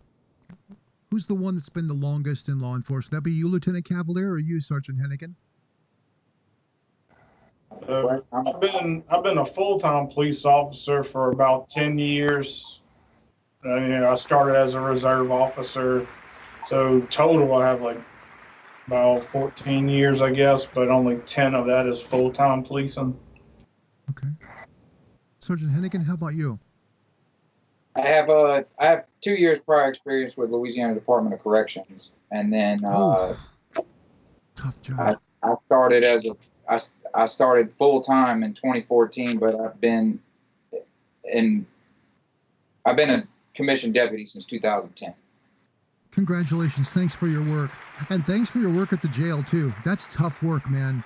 one that's been the longest in law enforcement? That be you, Lieutenant Cavalier, or you, Sergeant Hennigan? I've been a full-time police officer for about 10 years. You know, I started as a reserve officer, so total I have like about 14 years, I guess, but only 10 of that is full-time policing. Okay. Sergeant Hennigan, how about you? I have 2 years prior experience with Louisiana Department of Corrections, and then tough job. I started full time in 2014, but I've been a commissioned deputy since 2010. Congratulations. Thanks for your work. And thanks for your work at the jail, too. That's tough work, man.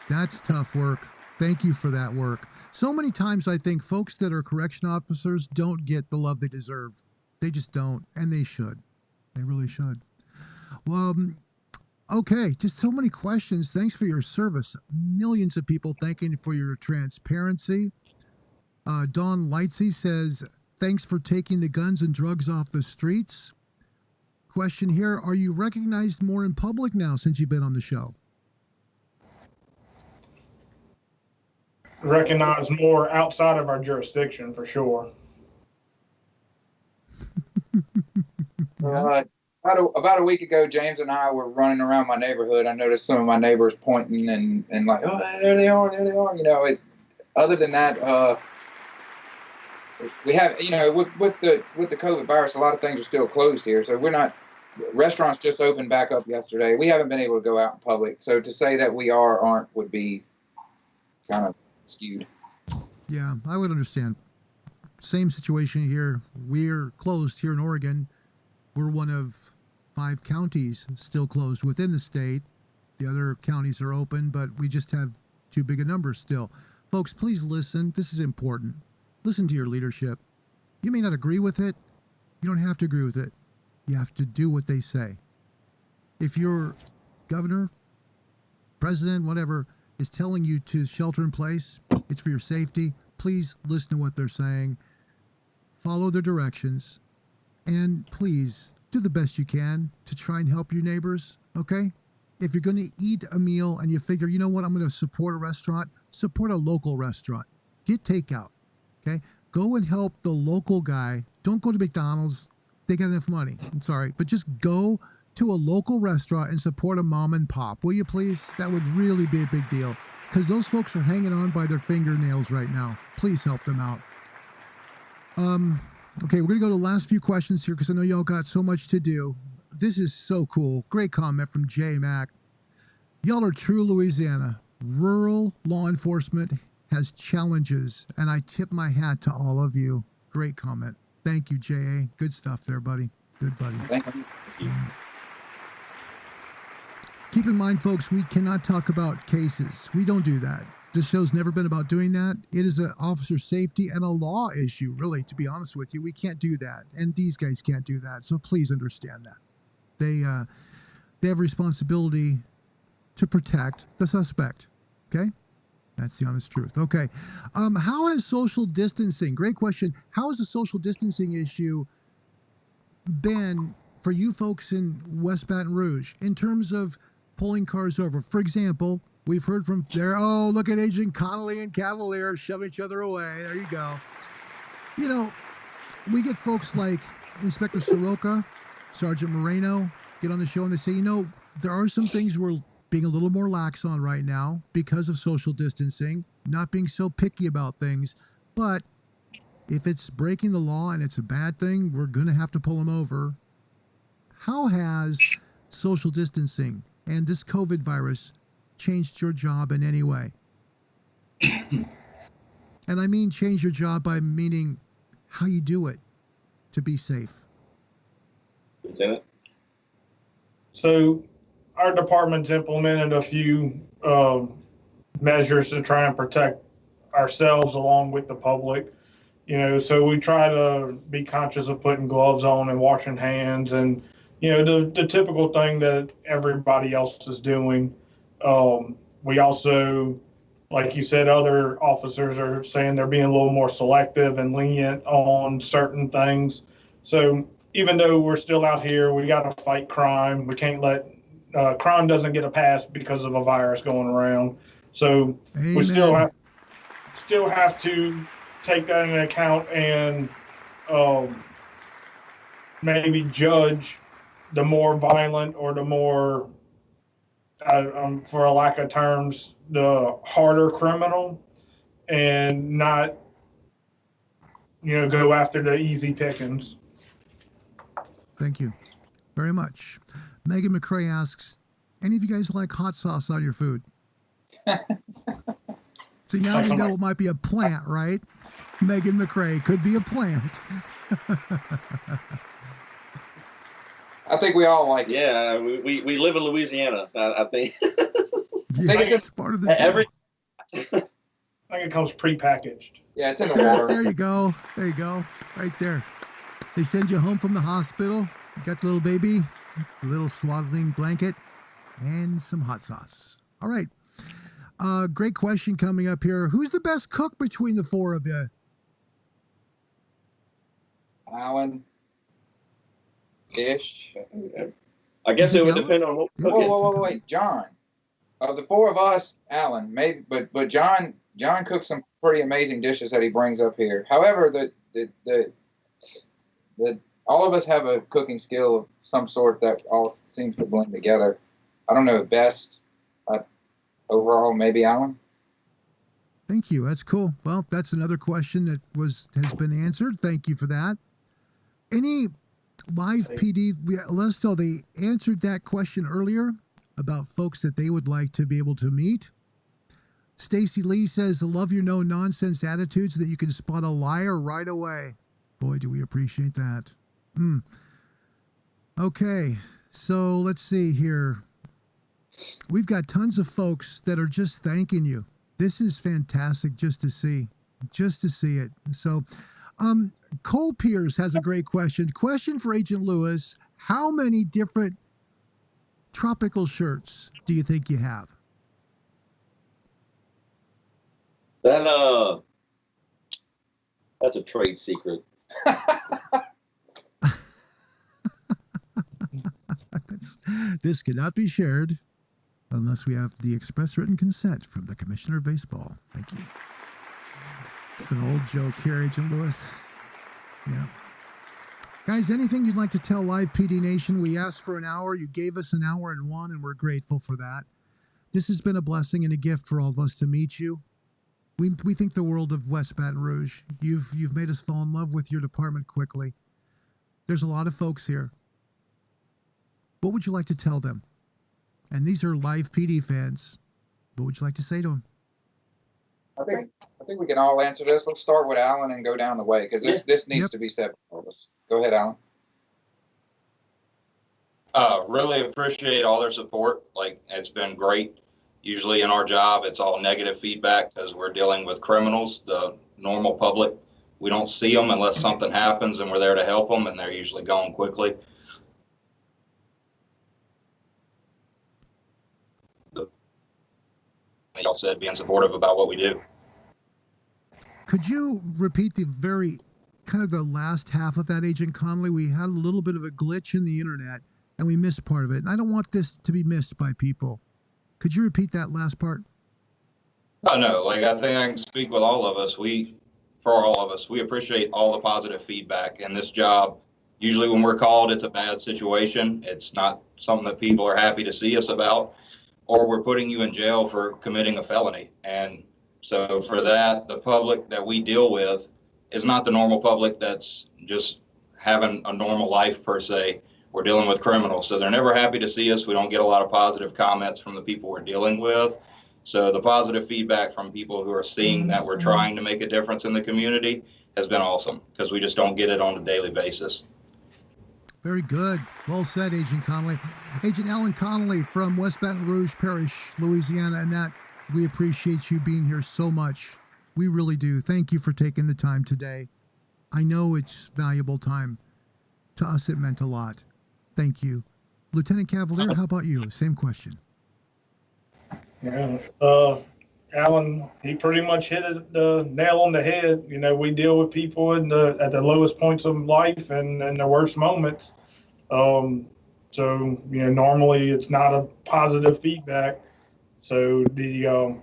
That's tough work. Thank you for that work. So many times I think folks that are correction officers don't get the love they deserve. They just don't, and they should. They really should. Well, okay, just so many questions. Thanks for your service. Millions of people thanking you for your transparency. Don Lightsey says, thanks for taking the guns and drugs off the streets. Question here, are you recognized more in public now since you've been on the show? Recognize more outside of our jurisdiction for sure. Yeah. About a week ago, James and I were running around my neighborhood. I noticed some of my neighbors pointing and like, oh, there they are. You know, other than that, we have, you know, with the COVID virus, a lot of things are still closed here. So we're not. Restaurants just opened back up yesterday. We haven't been able to go out in public. So to say that we aren't would be kind of skewed. Yeah, I would understand. Same situation here. We're closed here in Oregon. We're one of 5 counties still closed within the state. The other counties are open, but we just have too big a number still. Folks, please listen. This is important. Listen to your leadership. You may not agree with it. You don't have to agree with it. You have to do what they say. If your governor, president, whatever, is telling you to shelter in place, it's for your safety, please listen to what they're saying. Follow their directions. And please do the best you can to try and help your neighbors, okay? If you're going to eat a meal and you figure, you know what, I'm going to support a restaurant, support a local restaurant. Get takeout, okay? Go and help the local guy. Don't go to McDonald's. They got enough money. I'm sorry. But just go to a local restaurant and support a mom and pop. Will you please? That would really be a big deal because those folks are hanging on by their fingernails right now. Please help them out. Okay, we're going to go to the last few questions here because I know y'all got so much to do. This is so cool. Great comment from J Mac. Y'all are true Louisiana. Rural law enforcement has challenges, and I tip my hat to all of you. Great comment. Thank you, J.A. Good stuff there, buddy. Good buddy. Thank you. Keep in mind, folks, we cannot talk about cases. We don't do that. This show's never been about doing that. It is an officer safety and a law issue, really, to be honest with you. We can't do that, and these guys can't do that, so please understand that. They have a responsibility to protect the suspect, okay? That's the honest truth. Okay. How has social distancing, great question, how has the social distancing issue been for you folks in West Baton Rouge in terms of pulling cars over? For example, we've heard from there, oh, look at Agent Connolly and Cavalier shoving each other away. There you go. You know, we get folks like Inspector Soroka, Sergeant Moreno get on the show and they say, you know, there are some things we're being a little more lax on right now because of social distancing, not being so picky about things. But if it's breaking the law and it's a bad thing, we're going to have to pull them over. How has social distancing and this COVID virus changed your job in any way? And I mean change your job by meaning how you do it to be safe. Lieutenant? So our department's implemented a few measures to try and protect ourselves along with the public. You know, so we try to be conscious of putting gloves on and washing hands and, you know, the typical thing that everybody else is doing. We also, like you said, other officers are saying they're being a little more selective and lenient on certain things. So even though we're still out here, we got to fight crime. We can't let crime doesn't get a pass because of a virus going around. So Amen. we still have to take that into account and maybe judge the more violent or the more, for a lack of terms, the harder criminal, and not, you know, go after the easy pickings. Thank you very much. Megan McCrae asks, any of you guys like hot sauce on your food? See, now we know it might be a plant, right? Megan McCrae could be a plant. I think we all like it. Yeah, we live in Louisiana. I think. Yeah, it's part of the deal. I think it comes prepackaged. Yeah, it's in the water. There you go. There you go. Right there. They send you home from the hospital. You got the little baby, a little swaddling blanket, and some hot sauce. All right. Great question coming up here. Who's the best cook between the four of you? Alan. Ish. I guess it would depend on what. Whoa, wait, John. Of the four of us, Alan, maybe, but John cooks some pretty amazing dishes that he brings up here. However, the all of us have a cooking skill of some sort that all seems to blend together. I don't know, best overall, maybe Alan. Thank you. That's cool. Well, that's another question that has been answered. Thank you for that. Any live PD, let us know, they answered that question earlier about folks that they would like to be able to meet. Stacy Lee says, I love your no-nonsense attitude so that you can spot a liar right away. Boy, do we appreciate that. Okay, so let's see here. We've got tons of folks that are just thanking you. This is fantastic just to see it. So Cole Pierce has a great question. Question for Agent Lewis. How many different tropical shirts do you think you have? That's a trade secret. This cannot be shared unless we have the express written consent from the Commissioner of Baseball. Thank you. It's an old joke here, Agent Lewis. Yeah. Guys, anything you'd like to tell Live PD Nation? We asked for an hour. You gave us an hour and one, and we're grateful for that. This has been a blessing and a gift for all of us to meet you. We think the world of West Baton Rouge. You've made us fall in love with your department quickly. There's a lot of folks here. What would you like to tell them? And these are Live PD fans. What would you like to say to them? I think we can all answer this. Let's start with Alan and go down the way, because this needs to be said for all of us. Go ahead, Alan. Really appreciate all their support. Like, it's been great. Usually in our job, it's all negative feedback because we're dealing with criminals. The normal public, we don't see them unless something happens, and we're there to help them, and they're usually gone quickly. Y'all said being supportive about what we do. Could you repeat the very kind of the last half of that, Agent Conley. We had a little bit of a glitch in the internet, and we missed part of it. And I don't want this to be missed by people. Could you repeat that last part? Oh, no, like I think I can speak with all of us. For all of us, we appreciate all the positive feedback in this job. Usually when we're called, it's a bad situation. It's not something that people are happy to see us about, or we're putting you in jail for committing a felony. And so for that, the public that we deal with is not the normal public that's just having a normal life per se. We're dealing with criminals. So they're never happy to see us. We don't get a lot of positive comments from the people we're dealing with. So the positive feedback from people who are seeing that we're trying to make a difference in the community has been awesome, because we just don't get it on a daily basis. Very good. Well said, Agent Connolly. Agent Alan Connolly from West Baton Rouge Parrish, Louisiana. And that, we appreciate you being here so much. We really do. Thank you for taking the time today. I know it's valuable time. To us, it meant a lot. Thank you. Lieutenant Cavalier, how about you? Same question. Yeah, Alan, he pretty much hit it nail on the head. You know, we deal with people at the lowest points of life and the worst moments. So, you know, normally it's not a positive feedback. So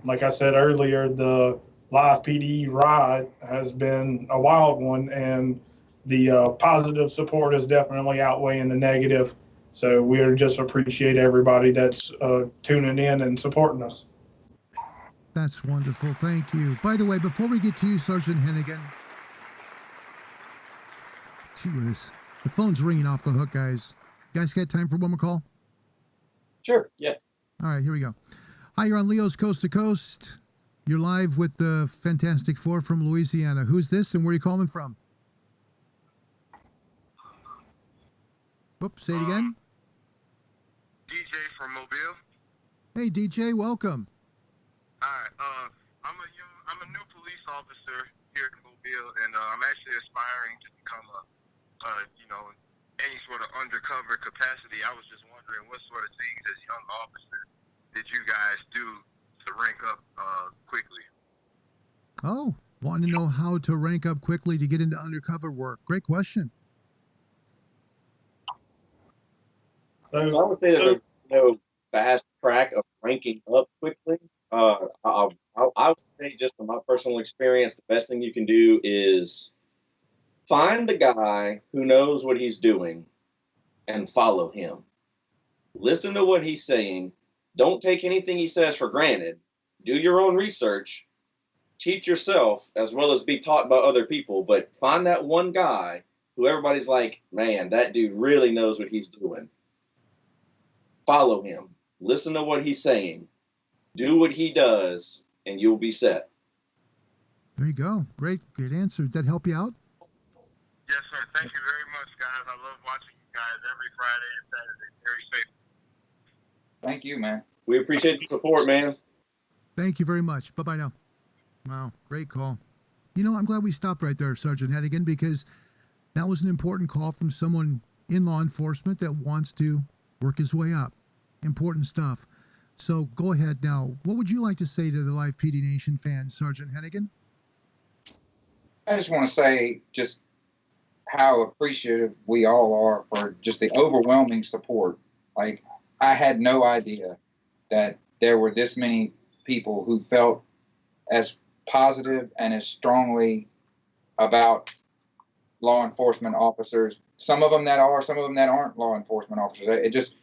like I said earlier, the live PD ride has been a wild one, and the positive support is definitely outweighing the negative. So we just appreciate everybody that's tuning in and supporting us. That's wonderful. Thank you. By the way, before we get to you, Sergeant Hennigan, gee whiz, the phone's ringing off the hook, guys. You guys got time for one more call? Sure. Yeah. All right, here we go. Hi, you're on Leo's Coast to Coast. You're live with the Fantastic Four from Louisiana. Who's this and where are you calling from? Whoops, say it again. DJ from Mobile. Hey, DJ, welcome. All right. I'm a new police officer here in Mobile, and I'm actually aspiring to become any sort of undercover capacity. I was just wondering what sort of things as young officers did you guys do to rank up quickly? Oh, wanting to know how to rank up quickly to get into undercover work. Great question. So I would say that there's no fast track of ranking up quickly. I would say, just from my personal experience, the best thing you can do is find the guy who knows what he's doing and follow him. Listen to what he's saying. Don't take anything he says for granted. Do your own research. Teach yourself as well as be taught by other people. But find that one guy who everybody's like, man, that dude really knows what he's doing. Follow him. Listen to what he's saying. Do what he does, and you'll be set. There you go. Great answer. Did that help you out? Yes, sir. Thank you very much, guys. I love watching you guys every Friday and Saturday. Very safe. Thank you, man. We appreciate the support, man. Thank you very much. Bye-bye now. Wow, great call. You know, I'm glad we stopped right there, Sergeant Hennigan, because that was an important call from someone in law enforcement that wants to work his way up. Important stuff. So go ahead now. What would you like to say to the Live PD Nation fans, Sergeant Hennigan? I just want to say just how appreciative we all are for just the overwhelming support. Like, I had no idea that there were this many people who felt as positive and as strongly about law enforcement officers. Some of them that are, some of them that aren't law enforcement officers. It just,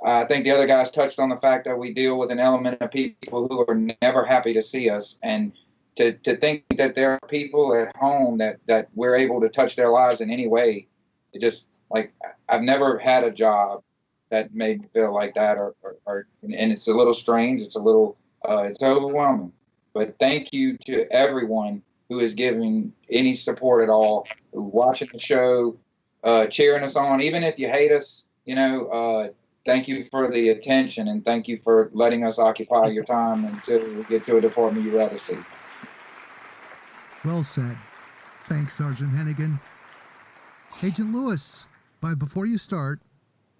I think the other guys touched on the fact that we deal with an element of people who are never happy to see us, and to think that there are people at home that we're able to touch their lives in any way. It just, like, I've never had a job that made me feel like that, and it's a little strange. It's a little, it's overwhelming. But thank you to everyone who is giving any support at all, watching the show, cheering us on, even if you hate us, thank you for the attention, and thank you for letting us occupy your time until we get to a department you'd rather see. Well said. Thanks, Sergeant Hennigan. Agent Lewis, before you start,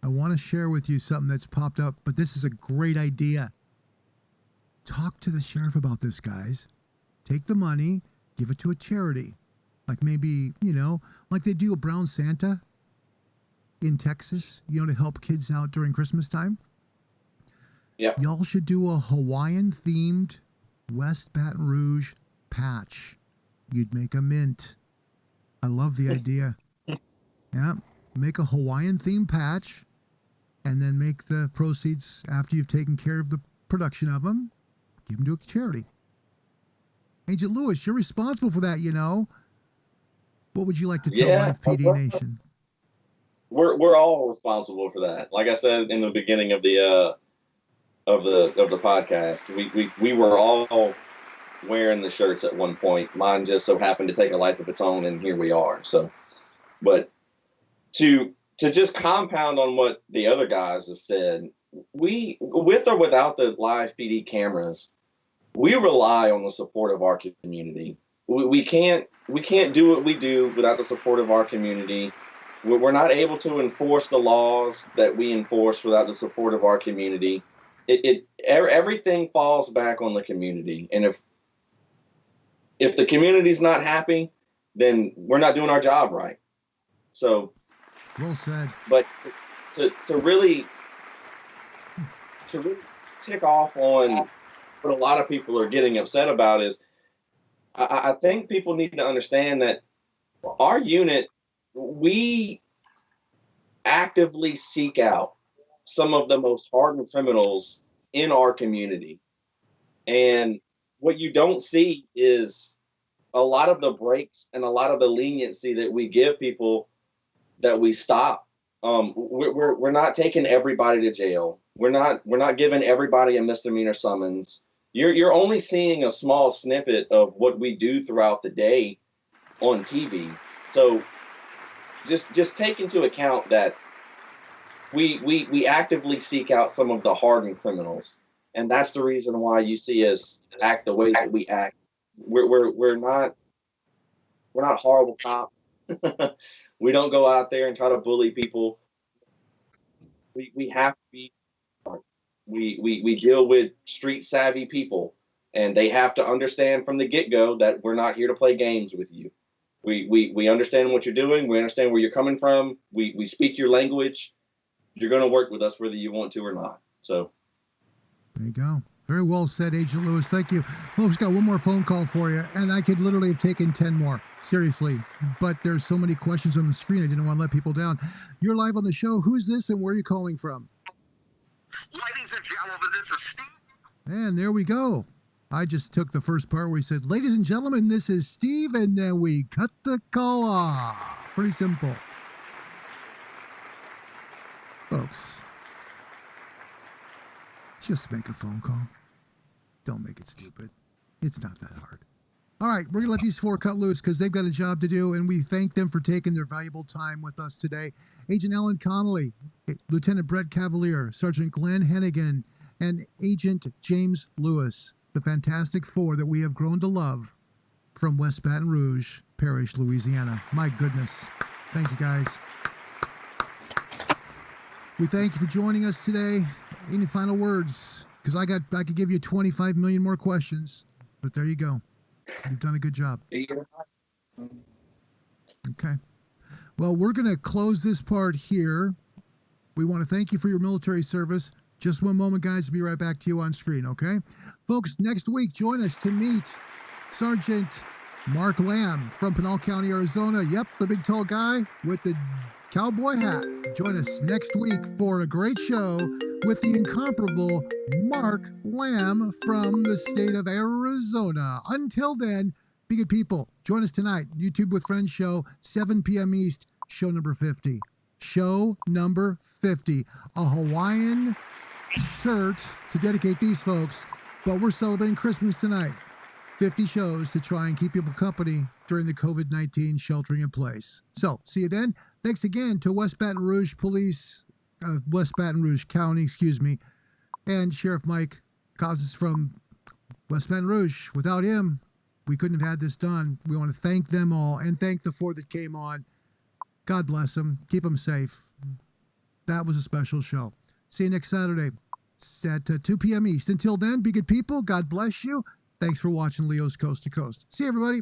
I want to share with you something that's popped up, but this is a great idea. Talk to the sheriff about this, guys. Take the money, give it to a charity. Like maybe, like they do a Brown Santa in Texas, to help kids out during Christmas time. Yep. Y'all should do a Hawaiian-themed West Baton Rouge patch. You'd make a mint. I love the idea. Yeah. Make a Hawaiian-themed patch and then make the proceeds after you've taken care of the production of them. Give them to a charity. Agent Lewis, you're responsible for that, What would you like to tell Live PD Nation? We're all responsible for that. Like I said in the beginning of the podcast, we were all wearing the shirts at one point. Mine just so happened to take a life of its own, and here we are. So, but to just compound on what the other guys have said, we, with or without the Live PD cameras, we rely on the support of our community. We can't do what we do without the support of our community. We're not able to enforce the laws that we enforce without the support of our community. Everything falls back on the community, and if the community's not happy, then we're not doing our job right. So, well said. But to really tick off on what a lot of people are getting upset about is, I think people need to understand that our unit, we actively seek out some of the most hardened criminals in our community. And what you don't see is a lot of the breaks and a lot of the leniency that we give people that we stop. We're not taking everybody to jail. We're not giving everybody a misdemeanor summons. You're only seeing a small snippet of what we do throughout the day on TV. So just take into account that we actively seek out some of the hardened criminals, and that's the reason why you see us act the way that we act. We're not horrible cops. We don't go out there and try to bully people. We have to be. We deal with street savvy people, and they have to understand from the get-go that we're not here to play games with you. We understand what you're doing. We understand where you're coming from. We speak your language. You're going to work with us whether you want to or not. So there you go. Very well said, Agent Lewis. Thank you. Folks, got one more phone call for you, and I could literally have taken 10 more. Seriously. But there's so many questions on the screen, I didn't want to let people down. You're live on the show. Who's this, and where are you calling from? Ladies and gentlemen, this is Steve. And there we go. I just took the first part where he said, ladies and gentlemen, this is Steve, and then we cut the call off. Pretty simple. Folks, just make a phone call. Don't make it stupid. It's not that hard. All right, we're going to let these four cut loose because they've got a job to do, and we thank them for taking their valuable time with us today. Agent Alan Connolly, Lieutenant Brett Cavalier, Sergeant Glenn Hennigan, and Agent James Lewis, the fantastic four that we have grown to love from West Baton Rouge Parrish, Louisiana. My goodness. Thank you, guys. We thank you for joining us today. Any final words? Because I could give you 25 million more questions, but there you go. You've done a good job. Okay. Well, we're going to close this part here. We want to thank you for your military service. Just one moment, guys. We'll be right back to you on screen, okay? Folks, next week, join us to meet Sergeant Mark Lamb from Pinal County, Arizona. Yep, the big tall guy with the cowboy hat. Join us next week for a great show with the incomparable Mark Lamb from the state of Arizona. Until then, be good people. Join us tonight, YouTube with Friends show, 7 p.m. East, show number 50. Show number 50. A Hawaiian cert to dedicate these folks, but we're celebrating Christmas tonight. 50 shows to try and keep people company during the COVID-19 sheltering in place. So, see you then. Thanks again to West Baton Rouge Police, West Baton Rouge County, and Sheriff Mike Causes from West Baton Rouge. Without him, we couldn't have had this done. We want to thank them all and thank the four that came on. God bless them. Keep them safe. That was a special show. See you next Saturday at 2 p.m. East. Until then, be good people. God bless you. Thanks for watching Leo's Coast to Coast. See you, everybody.